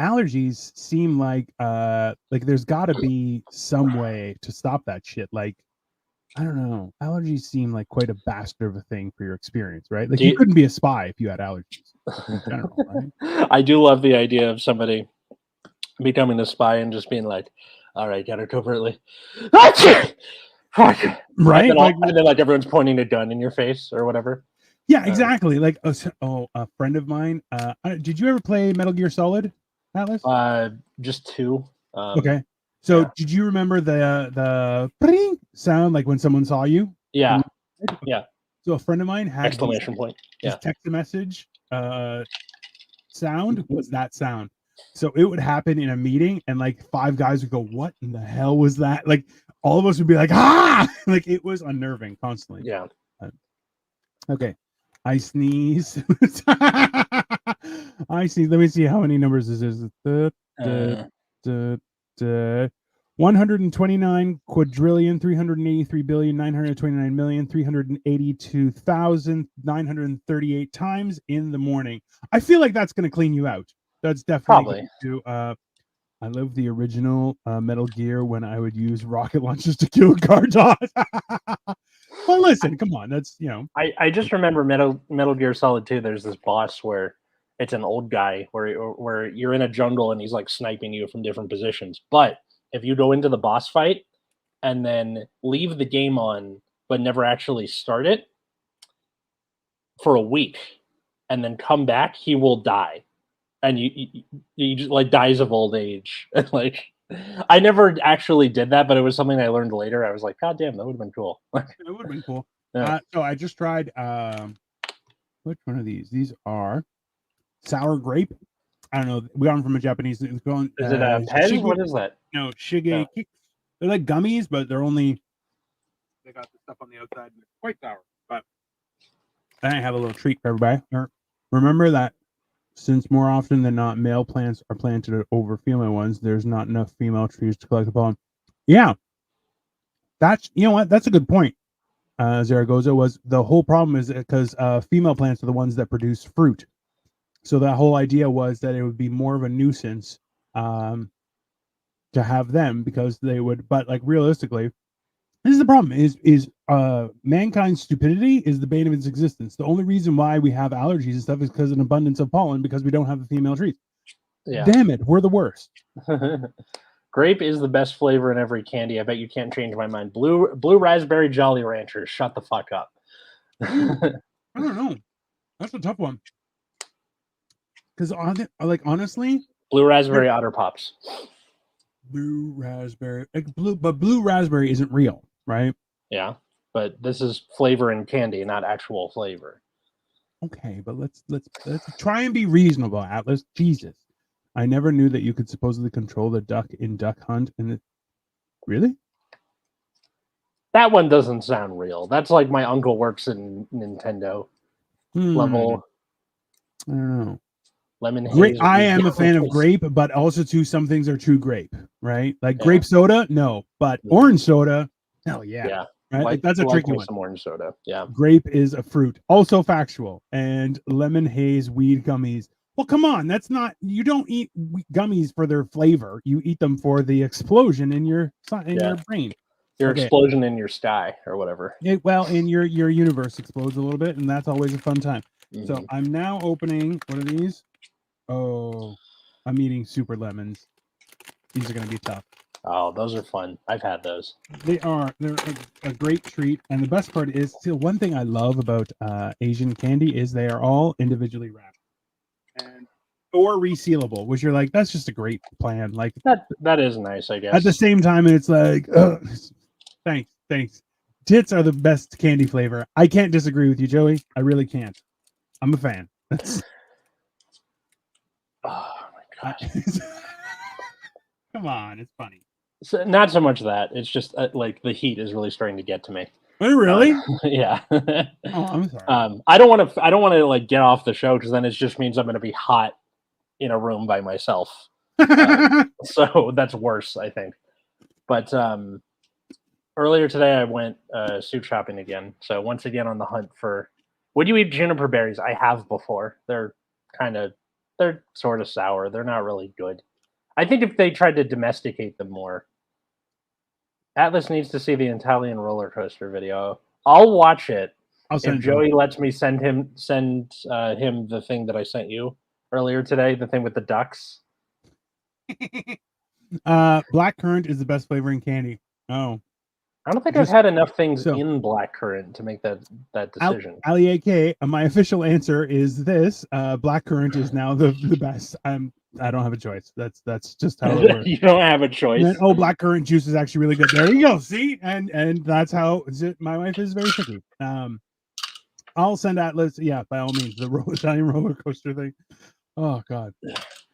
allergies seem like there's gotta be some way to stop that shit. Like, I don't know. Allergies seem like quite a bastard of a thing for your experience, right? Like you couldn't be a spy if you had allergies in general, right? I do love the idea of somebody becoming a spy and just being like, all right, get it covertly. Right? And then like everyone's pointing a gun in your face or whatever. Yeah, exactly. Like a friend of mine. Did you ever play Metal Gear Solid, Atlas? Just 2. Okay. So did you remember the pring sound like when someone saw you? Yeah. Yeah. So a friend of mine had exclamation point. His text message sound was that sound. So it would happen in a meeting, and like 5 guys would go, "What in the hell was that?" Like all of us would be like, "Ah!" Like it was unnerving constantly. Yeah. Okay. I sneeze. I sneeze. Let me see how many numbers this is. 129 quadrillion 383 billion 929 million 382,938 times in the morning. I feel like that's going to clean you out. That's definitely probably. I love the original Metal Gear when I would use rocket launchers to kill Cardos. Well, listen, come on. That's, you know. I just remember Metal Gear Solid 2. There's this boss where it's an old guy where you're in a jungle and he's like sniping you from different positions. But if you go into the boss fight and then leave the game on but never actually start it for a week and then come back, he will die. And you just like dies of old age. Like I never actually did that, but it was something I learned later. I was like, God damn, that would have been cool. It would have been cool. Yeah. So I just tried which one of these? These are sour grape. I don't know. We got them from a Japanese. Is it a Pez? What is that? No, Shige. No. They're like gummies, but they got the stuff on the outside and it's quite sour. But then I have a little treat for everybody. Remember that since more often than not, male plants are planted over female ones, there's not enough female trees to collect the pollen. Yeah. That's, you know what? That's a good point. Zaragoza was the whole problem is because female plants are the ones that produce fruit. So that whole idea was that it would be more of a nuisance to have them because they would, but like realistically, this is the problem is mankind's stupidity is the bane of its existence. The only reason why we have allergies and stuff is because of an abundance of pollen because we don't have the female trees. Yeah. Damn it, we're the worst. Grape is the best flavor in every candy. I bet you can't change my mind. Blue raspberry Jolly Ranchers. Shut the fuck up. I don't know. That's a tough one. Because honestly, blue raspberry Otter Pops. Blue raspberry, but blue raspberry isn't real, right? Yeah, but this is flavor in candy, not actual flavor. Okay, but let's try and be reasonable, Atlas. Jesus, I never knew that you could supposedly control the duck in Duck Hunt, and really? That one doesn't sound real. That's like my uncle works in Nintendo level. I don't know. Lemon haze. I am a fan of grape, but also too some things are too grape, right? Like grape soda, no, but orange soda, hell yeah. Yeah. Right? Like that's a tricky one. Some orange soda. Yeah. Grape is a fruit. Also factual. And lemon haze weed gummies. Well, come on. That's not, you don't eat gummies for their flavor. You eat them for the explosion in your brain. Your explosion in your sky or whatever. In your universe explodes a little bit, and that's always a fun time. Mm-hmm. So I'm now opening, what are these? Oh, I'm eating super lemons. These are going to be tough. Oh, those are fun. I've had those. They're a great treat, and the best part is still one thing I love about Asian candy is they are all individually wrapped and or resealable, which you're like, that's just a great plan. Like That is nice, I guess. at the same time, it's like, thanks. Tits are the best candy flavor. I can't disagree with you, Joey. I really can't. I'm a fan. Oh my gosh. Come on, it's funny. So, not so much that. It's just like the heat is really starting to get to me. Oh, really? Yeah. Oh, I'm sorry. I don't want to like get off the show because then it just means I'm going to be hot in a room by myself. So that's worse, I think. But earlier today I went suit shopping again. So once again on the hunt for. Would you eat juniper berries? I have before. They're sort of sour. They're not really good. I think if they tried to domesticate them more. Atlas needs to see the Italian roller coaster video. I'll watch it. If Joey lets me send him the thing that I sent you earlier today, the thing with the ducks. Blackcurrant is the best flavor in candy. Oh, I don't think I've had enough things in blackcurrant to make that decision. Ali AK, my official answer is this: blackcurrant is now the best. I don't have a choice. That's just how it works. You don't have a choice. Then, blackcurrant juice is actually really good. There you go. See, and that's how my wife is very picky. I'll send Atlas. Yeah, by all means, the Italian roller coaster thing. Oh God.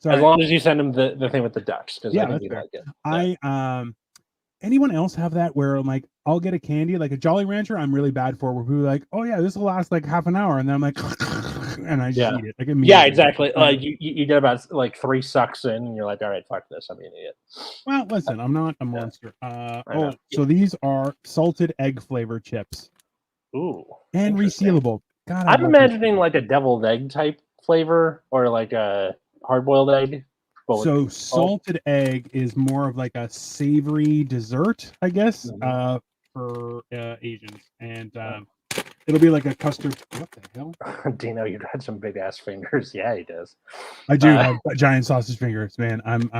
Sorry. As long as you send him the thing with the ducks, because I think you like it. Yeah. Anyone else have that where I'm like, I'll get a candy like a Jolly Rancher? I'm really bad for where people are like, oh yeah, this will last like half an hour, and then I'm like, and I just eat it. Like yeah, exactly. Like you get about like 3 sucks in, and you're like, all right, fuck this, I'm an idiot. Well, listen, I'm not a monster. So these are salted egg flavor chips. Ooh, and resealable. God, I'm imagining like a deviled egg type flavor or like a hard boiled egg. So salted egg is more of like a savory dessert, I guess, for Asians, and it'll be like a custard. What the hell? Dino, you've had some big ass fingers. Yeah, he does. I do have giant sausage fingers, man. I'm.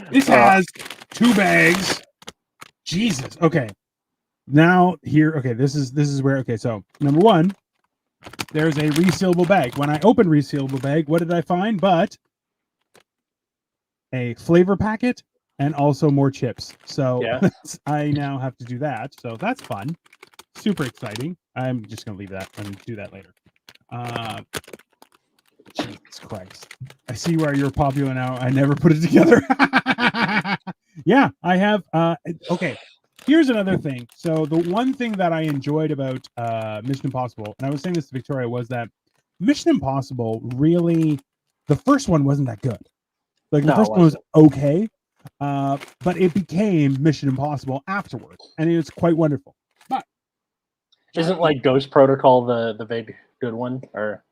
This has 2 bags. Jesus. Okay. Now here. Okay. This is where. Okay. So number 1, there's a resealable bag. When I opened resealable bag, what did I find? But a flavor packet and also more chips. So I now have to do that. So that's fun. Super exciting. I'm just going to leave that and do that later. Jesus Christ. I see where you're popular now. I never put it together. Yeah, I have. Okay. Here's another thing. So the one thing that I enjoyed about Mission Impossible, and I was saying this to Victoria, was that Mission Impossible really, the first one wasn't that good. Like the first one was okay, but it became Mission Impossible afterwards, and it was quite wonderful. But isn't like Ghost Protocol the big good one? Or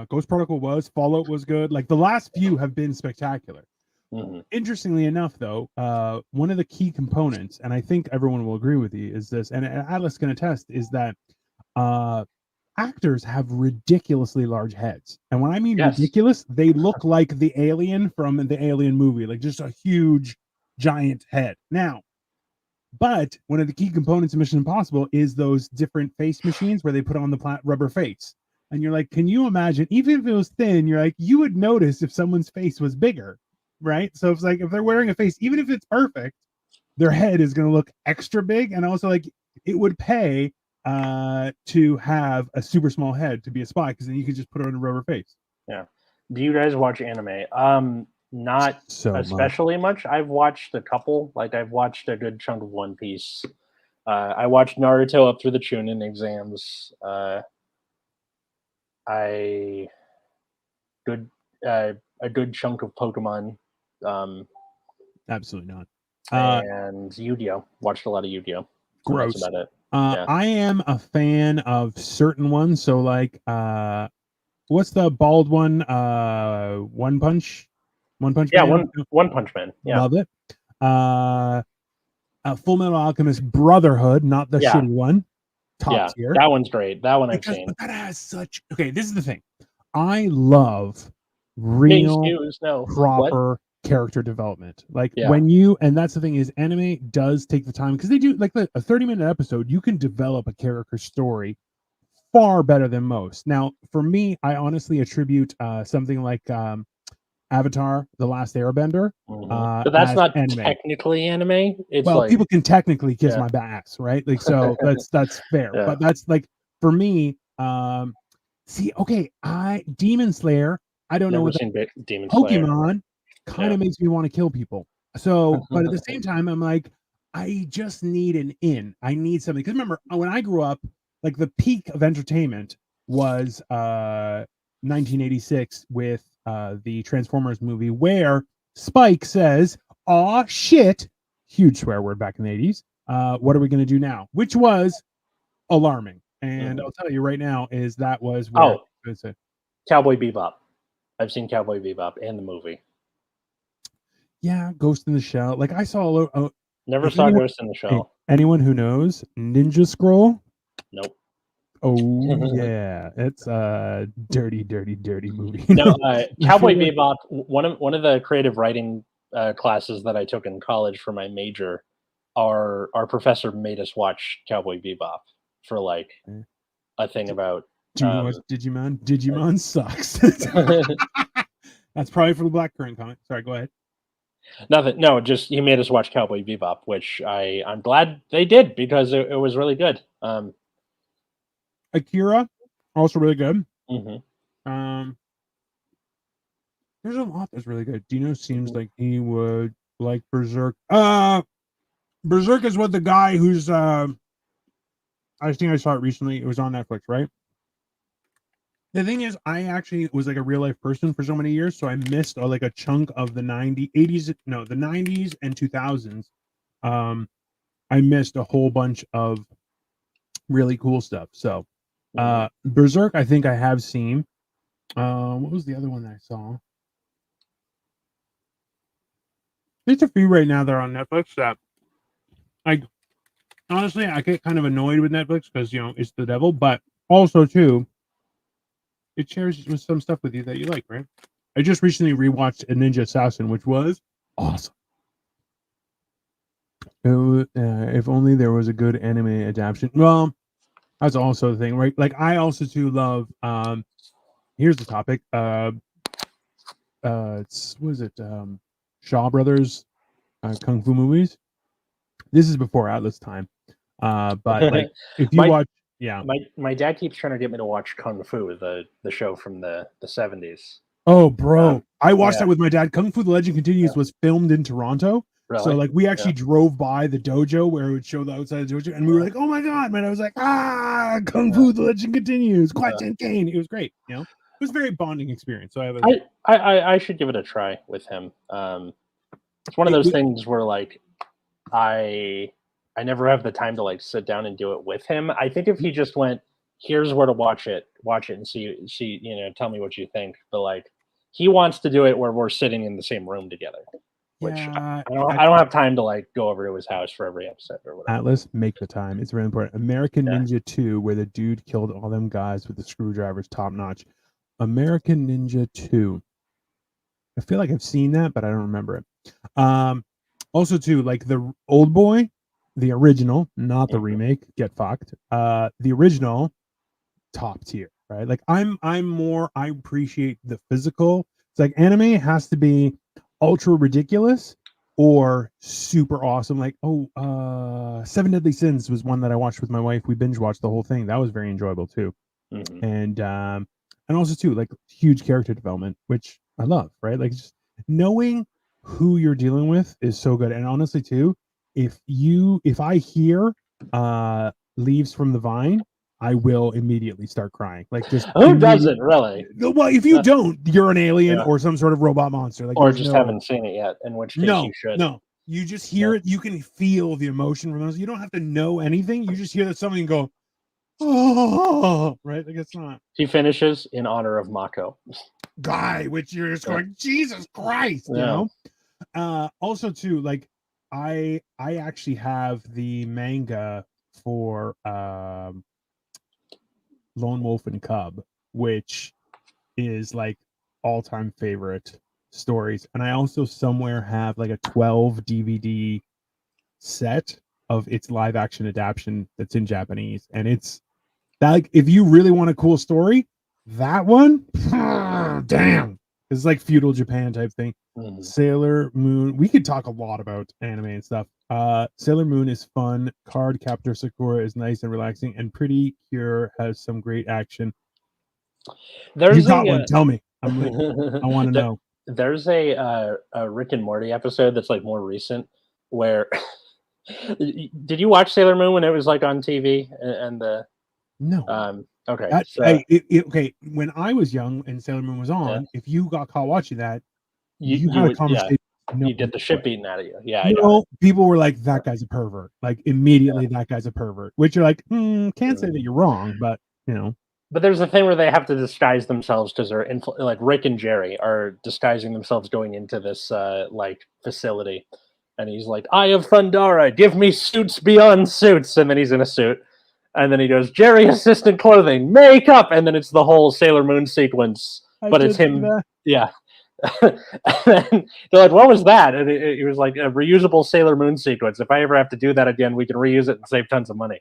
Ghost Protocol was, Fallout was good. Like the last few have been spectacular. Mm-hmm. Interestingly enough, though, one of the key components, and I think everyone will agree with you, is this, and Atlas can attest, is that actors have ridiculously large heads. And when I mean ridiculous, they look like the alien from the Alien movie, like just a huge, giant head. Now, but one of the key components of Mission Impossible is those different face machines where they put on the rubber face. And you're like, can you imagine, even if it was thin, you're like, you would notice if someone's face was bigger, right? So it's like, if they're wearing a face, even if it's perfect, their head is going to look extra big. And also like it would pay to have a super small head to be a spy, because then you can just put it on a rubber face. Yeah. Do you guys watch anime? Not so especially much. I've watched a couple. Like I've watched a good chunk of One Piece. I watched Naruto up through the Chunin exams. A good chunk of Pokemon. Absolutely not. And Yu-Gi-Oh! Watched a lot of Yu-Gi-Oh! Gross. That's about it. I am a fan of certain ones. So like, what's the bald one? One Punch Man? Yeah, One Punch Man. Yeah. Love it. Full Metal Alchemist Brotherhood, not the shitty one. Top tier. That one's great. That one I've seen. But that has such. Okay, this is the thing. I love real, proper character development. Like Yeah. when you, and that's the thing is anime does take the time because they do like a 30-minute episode, you can develop a character story far better than most. Now, for me, I honestly attribute something like Avatar: The Last Airbender But that's as not anime. technically anime. It's Well, like people can technically kiss Yeah. my ass, right? Like, so that's fair. Yeah. But that's like for me. See, okay, Demon Slayer. I don't know never what seen Demon Slayer. Pokemon kind Yeah. of makes me want to kill people. So, but at the same time, I'm like, I just need an in. I need something. Because remember, when I grew up, like the peak of entertainment was 1986 with the Transformers movie where Spike says, "Aw shit," huge swear word back in the 80s. What are we going to do now? Which was alarming. And I'll tell you right now, is that was where Cowboy Bebop. I've seen Cowboy Bebop and the movie. Yeah, Ghost in the Shell. Like I saw a little. Never saw Ghost in the Shell. Anyone who knows Ninja Scroll? Nope. Oh yeah, it's a dirty movie. No, Cowboy Bebop. One of the creative writing classes that I took in college for my major, our professor made us watch Cowboy Bebop for like a thing about. Do you watch Digimon? Digimon sucks. That's probably for the Black Current comic. Sorry, go ahead. Nothing. No, just he made us watch Cowboy Bebop, which I'm glad they did because it was really good. Akira, also really good. Mm-hmm. There's a lot that's really good. Dino seems like he would like Berserk. Berserk is what the guy who's I think I saw it recently. It was on Netflix, right? The thing is, I actually was like a real life person for so many years, so I missed like a chunk of the 80s, no, the 90s and 2000s. I missed a whole bunch of really cool stuff. So, Berserk, I think I have seen. What was the other one that I saw? There's a few right now that are on Netflix that I honestly I get kind of annoyed with Netflix because it's the devil, but also too it shares some stuff with you that you like, right? I just recently rewatched A Ninja Assassin, which was awesome. If only there was a good anime adaptation. Well, that's also the thing, right? Like I also too love. Here's the topic. It's what is it? Shaw Brothers, kung fu movies. This is before Atlas time. But like if you watch. Yeah. My dad keeps trying to get me to watch Kung Fu, the show from the 70s. Oh, bro. I watched that with my dad. Kung Fu: The Legend Continues was filmed in Toronto. Really? So like we actually drove by the dojo where it would show the outside of the dojo and we were like, "Oh my god, man." I was like, Kung Fu: The Legend Continues. Quiet Kane. It was great, It was a very bonding experience. So I should give it a try with him. It's one of those things where like I never have the time to like sit down and do it with him. I think if he just went, here's where to watch it and see, tell me what you think. But like he wants to do it where we're sitting in the same room together. Which I don't have time to like go over to his house for every episode or whatever. Atlas, make the time. It's really important. American Ninja 2, where the dude killed all them guys with the screwdrivers, top notch. American Ninja 2. I feel like I've seen that, but I don't remember it. Also too, like the Old Boy, the original, not the remake, get fucked. The original, top tier, right? Like I appreciate the physical. It's like anime has to be ultra ridiculous or super awesome. Like Seven Deadly Sins was one that I watched with my wife. We binge watched the whole thing. That was very enjoyable too. And also too, like huge character development, which I love, right? Like just knowing who you're dealing with is so good. And honestly too, if I hear Leaves from the Vine, I will immediately start crying. Like just who doesn't really? Well, if you don't, you're an alien or some sort of robot monster. Like or just haven't seen it yet, in which case you should. No. You just hear it, you can feel the emotion from those. You don't have to know anything. You just hear that something and go, oh, right? Like it's not. He finishes in honor of Mako. Guy, which you're just going, Jesus Christ, Also too, like I actually have the manga for Lone Wolf and Cub, which is like all-time favorite stories, and I also somewhere have like a 12 DVD set of its live action adaptation that's in Japanese, and it's that, like, if you really want a cool story, that one, damn, it's like feudal Japan type thing. Sailor Moon. We could talk a lot about anime and stuff. Sailor Moon is fun. Card Captor Sakura is nice and relaxing, and Pretty Cure has some great action. There's You got one? Tell me. I want to know. There's a Rick and Morty episode that's like more recent where did you watch Sailor Moon when it was like on TV and the no okay okay, when I was young and Sailor Moon was on, if you got caught watching that, you had a conversation. You get the shit beaten out of you. Yeah, you know, people were like, that guy's a pervert. Like immediately, that guy's a pervert. Which you're like, can't say that you're wrong, but you know. But there's a thing where they have to disguise themselves because they're like Rick and Jerry are disguising themselves going into this like facility, and he's like, "Eye of Thundara, give me suits beyond suits," and then he's in a suit, and then he goes, "Jerry assistant clothing, makeup," and then it's the whole Sailor Moon sequence, but it's him. Yeah. And then they're like, "What was that?" And it was like a reusable Sailor Moon sequence. If I ever have to do that again, we can reuse it and save tons of money.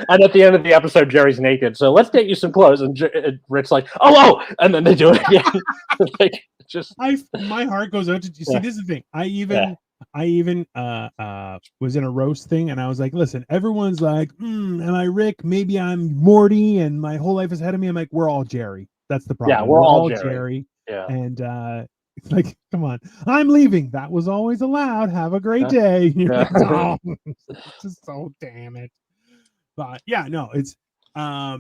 And at the end of the episode, Jerry's naked. So let's get you some clothes. And Rick's like, "Oh!" And then they do it again. Like, just my heart goes out to you. See, this is the thing. I even was in a roast thing, and I was like, "Listen, everyone's like, am I Rick? Maybe I'm Morty, and my whole life is ahead of me." I'm like, "We're all Jerry." That's the problem. Yeah, we're all Jerry. Yeah. And it's like, come on, I'm leaving. That was always allowed. Have a great day. Oh, just so damn it. But yeah, no, it's I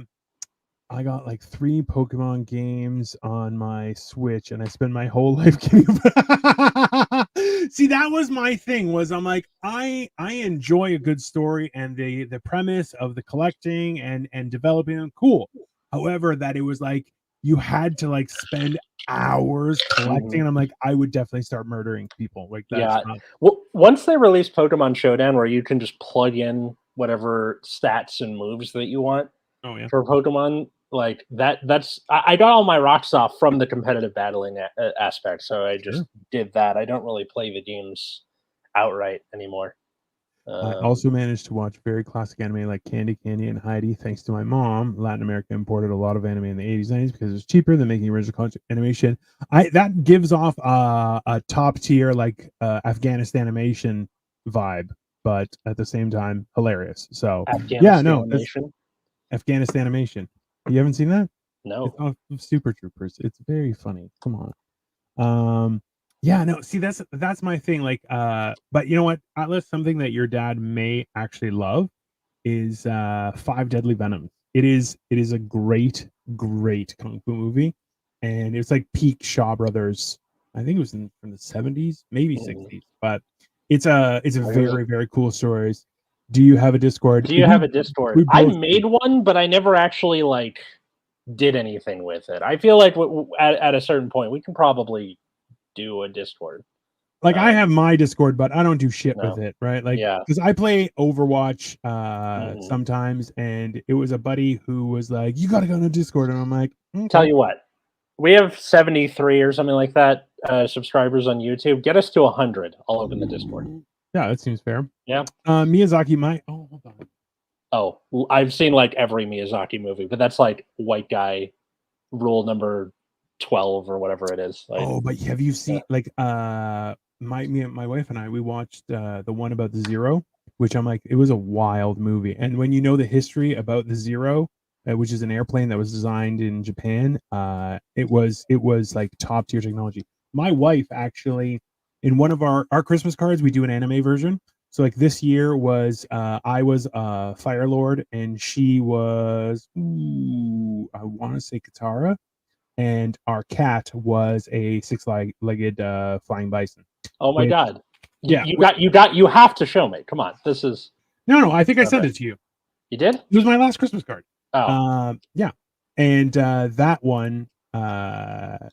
got like 3 Pokemon games on my Switch, and I spend my whole life getting. See, that was my thing. Was I'm like, I enjoy a good story and the premise of the collecting and developing them. Cool. However, that it was like you had to like spend hours collecting, and I'm like, I would definitely start murdering people. Like, that's well, once they released Pokemon Showdown, where you can just plug in whatever stats and moves that you want for Pokemon, like that's I got all my rocks off from the competitive battling aspect, so I just did that. I don't really play the games outright anymore. I also managed to watch very classic anime like Candy Candy and Heidi. Thanks to my mom, Latin America imported a lot of anime in the 80s, 90s because it was cheaper than making original animation. That gives off a top tier like Afghanistan animation vibe, but at the same time hilarious. So Afghanistan animation. You haven't seen that? No. It's off of Super Troopers. It's very funny. Come on. Yeah, no, see, that's my thing. Like, but you know what, Atlas, something that your dad may actually love is 5 Deadly Venoms. It is a great kung fu movie, and it's like peak Shaw Brothers. I think it was from the 70s, maybe 60s, but it's a very, very cool story. Do you have a Discord? Do you have a Discord? I made one, but I never actually like did anything with it. I feel like at a certain point we can probably do a Discord. Like, I have my Discord, but I don't do shit with it, right? Like, because I play Overwatch sometimes, and it was a buddy who was like, "You gotta go on a Discord," and I'm like, okay. Tell you what, we have 73 or something like that subscribers on YouTube. Get us to 100. I'll open the Discord. Yeah, that seems fair. Yeah. Miyazaki, hold on. Oh, I've seen like every Miyazaki movie, but that's like white guy rule number 12 or whatever it is. Like, but have you seen like my wife and I, we watched the one about the Zero, which I'm like, it was a wild movie. And when you know the history about the Zero, which is an airplane that was designed in Japan, it was like top tier technology. My wife actually, in one of our Christmas cards, we do an anime version. So like this year was I was Fire Lord, and she was I want to say Katara, and our cat was a 6-legged flying bison. Oh my god! Yeah, you have to show me. Come on, this is no. I think I sent it to you. You did? It was my last Christmas card. Oh, yeah, and that one.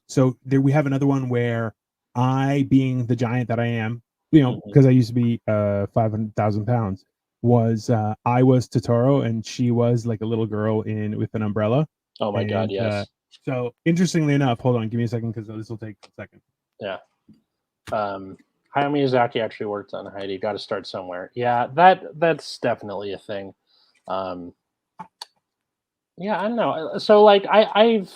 So there we have another one where I, being the giant that I am, you know, because I used to be 500,000 pounds, was I was Totoro, and she was like a little girl with an umbrella. Oh my god, yes. So interestingly enough, hold on, give me a second because this will take a second. Yeah. Hayao Miyazaki actually worked on Heidi. Got to start somewhere. Yeah, that's definitely a thing. Yeah, I don't know. So like I've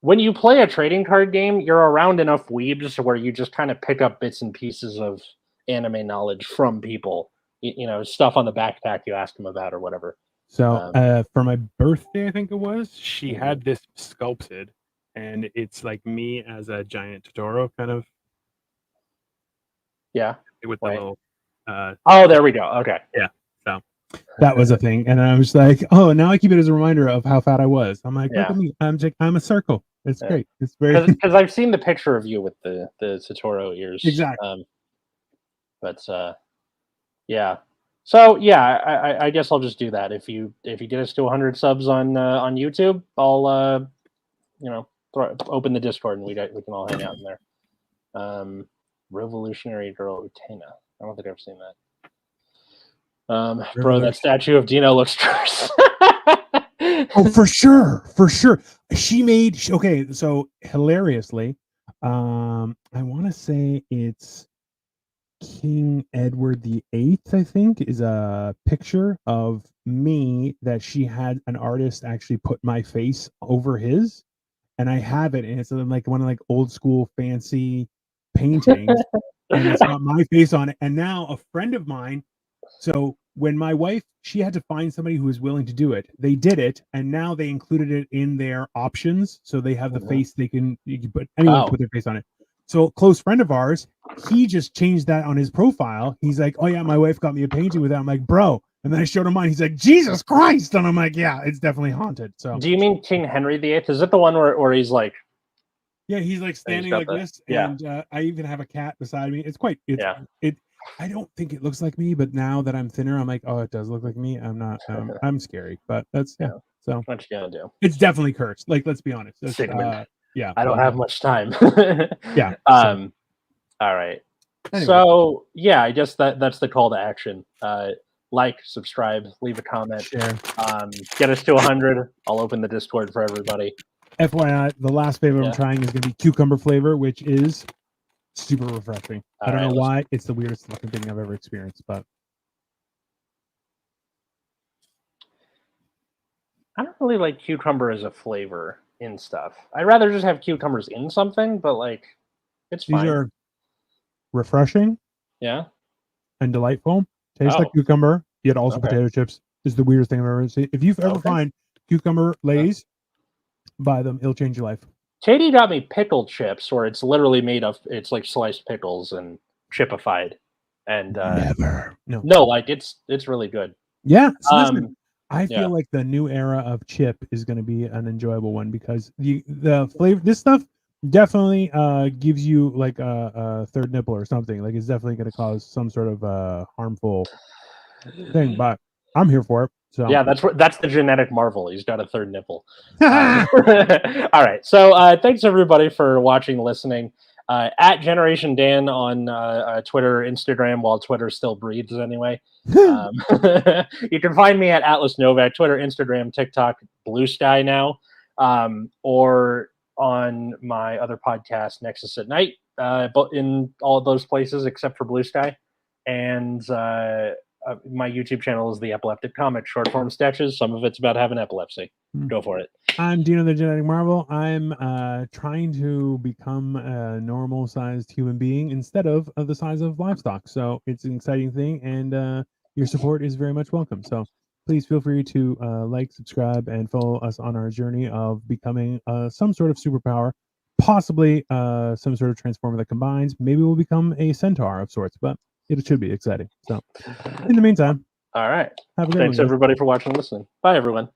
when you play a trading card game, you're around enough weebs where you just kind of pick up bits and pieces of anime knowledge from people. You know, stuff on the backpack you ask them about or whatever. So for my birthday, I think it was, she Mhm. had this sculpted, and it's like me as a giant Totoro, kind of Yeah. with Wait. the little. Oh, there we go. Okay. Yeah. So that was a thing, and I was like, oh, now I keep it as a reminder of how fat I was. I'm like, look Yeah. at me, I'm a circle. It's Yeah. great. It's very Because I've seen the picture of you with the Totoro ears. exactly. But yeah. So yeah, I guess I'll just do that. If you get us to 100 subs on YouTube, I'll open the Discord and we can all hang out in there. Revolutionary Girl Utena. I don't think I've seen that. Bro, that statue of Dino looks gross. Oh, for sure. She made okay. So hilariously, I want to say it's King Edward VIII, I think, is a picture of me that she had an artist actually put my face over his, and I have it, and it's like one of like old school fancy paintings, and it's got my face on it. And now a friend of mine, so when my wife, she had to find somebody who was willing to do it. They did it, and now they included it in their options, so they have the face you can put anyone put their face on it. So a close friend of ours, he just changed that on his profile. He's like, oh yeah, my wife got me a painting with that. I'm like, bro. And then I showed him mine. He's like, Jesus Christ. And I'm like, yeah, it's definitely haunted. So do you mean King Henry VIII? Is it the one where he's like yeah, he's like standing like this. Yeah. And I even have a cat beside me. It's quite Yeah. I don't think it looks like me, but now that I'm thinner, I'm like, oh, it does look like me. I'm not I'm scary, but that's yeah. So what you gonna do? It's definitely cursed. Like, let's be honest. Yeah. I don't have much time. Yeah. All right. Anyway. So yeah, I guess that's the call to action. Like, subscribe, leave a comment, share. Get us to 100. I'll open the Discord for everybody. FYI, the last flavor I'm trying is going to be cucumber flavor, which is super refreshing. I don't know why. It's the weirdest fucking thing I've ever experienced, but I don't really like cucumber as a flavor in stuff. I'd rather just have cucumbers in something, but like, it's fine. These are refreshing. Yeah. And delightful. Tastes like cucumber, yet also potato chips. Is the weirdest thing I've ever seen. If you've ever find cucumber Lays, buy them. It'll change your life. Katie got me pickled chips, where it's literally made of, it's like sliced pickles and chipified. And no, like it's really good. Yeah. So listen, I feel like the new era of chip is going to be an enjoyable one because the flavor, this stuff definitely gives you like a third nipple or something. Like, it's definitely going to cause some sort of harmful thing, but I'm here for it. So yeah, that's the genetic marvel. He's got a third nipple. All right. So thanks everybody for watching, listening. At Generation Dan on Twitter, Instagram, while Twitter still breathes anyway. You can find me at Atlas Novak, Twitter, Instagram, TikTok, Blue Sky now, or on my other podcast, Nexus at Night, but in all of those places except for Blue Sky. And my YouTube channel is The Epileptic Comic, short form sketches. Some of it's about having epilepsy. Go for it. I'm Dino the Genetic Marvel. I'm trying to become a normal sized human being instead of the size of livestock. So it's an exciting thing, and your support is very much welcome. So please feel free to like, subscribe, and follow us on our journey of becoming some sort of superpower, possibly some sort of transformer that combines. Maybe we'll become a centaur of sorts, but it should be exciting. So in the meantime, all right. have a good one. Thanks everybody for watching and listening. Bye, everyone.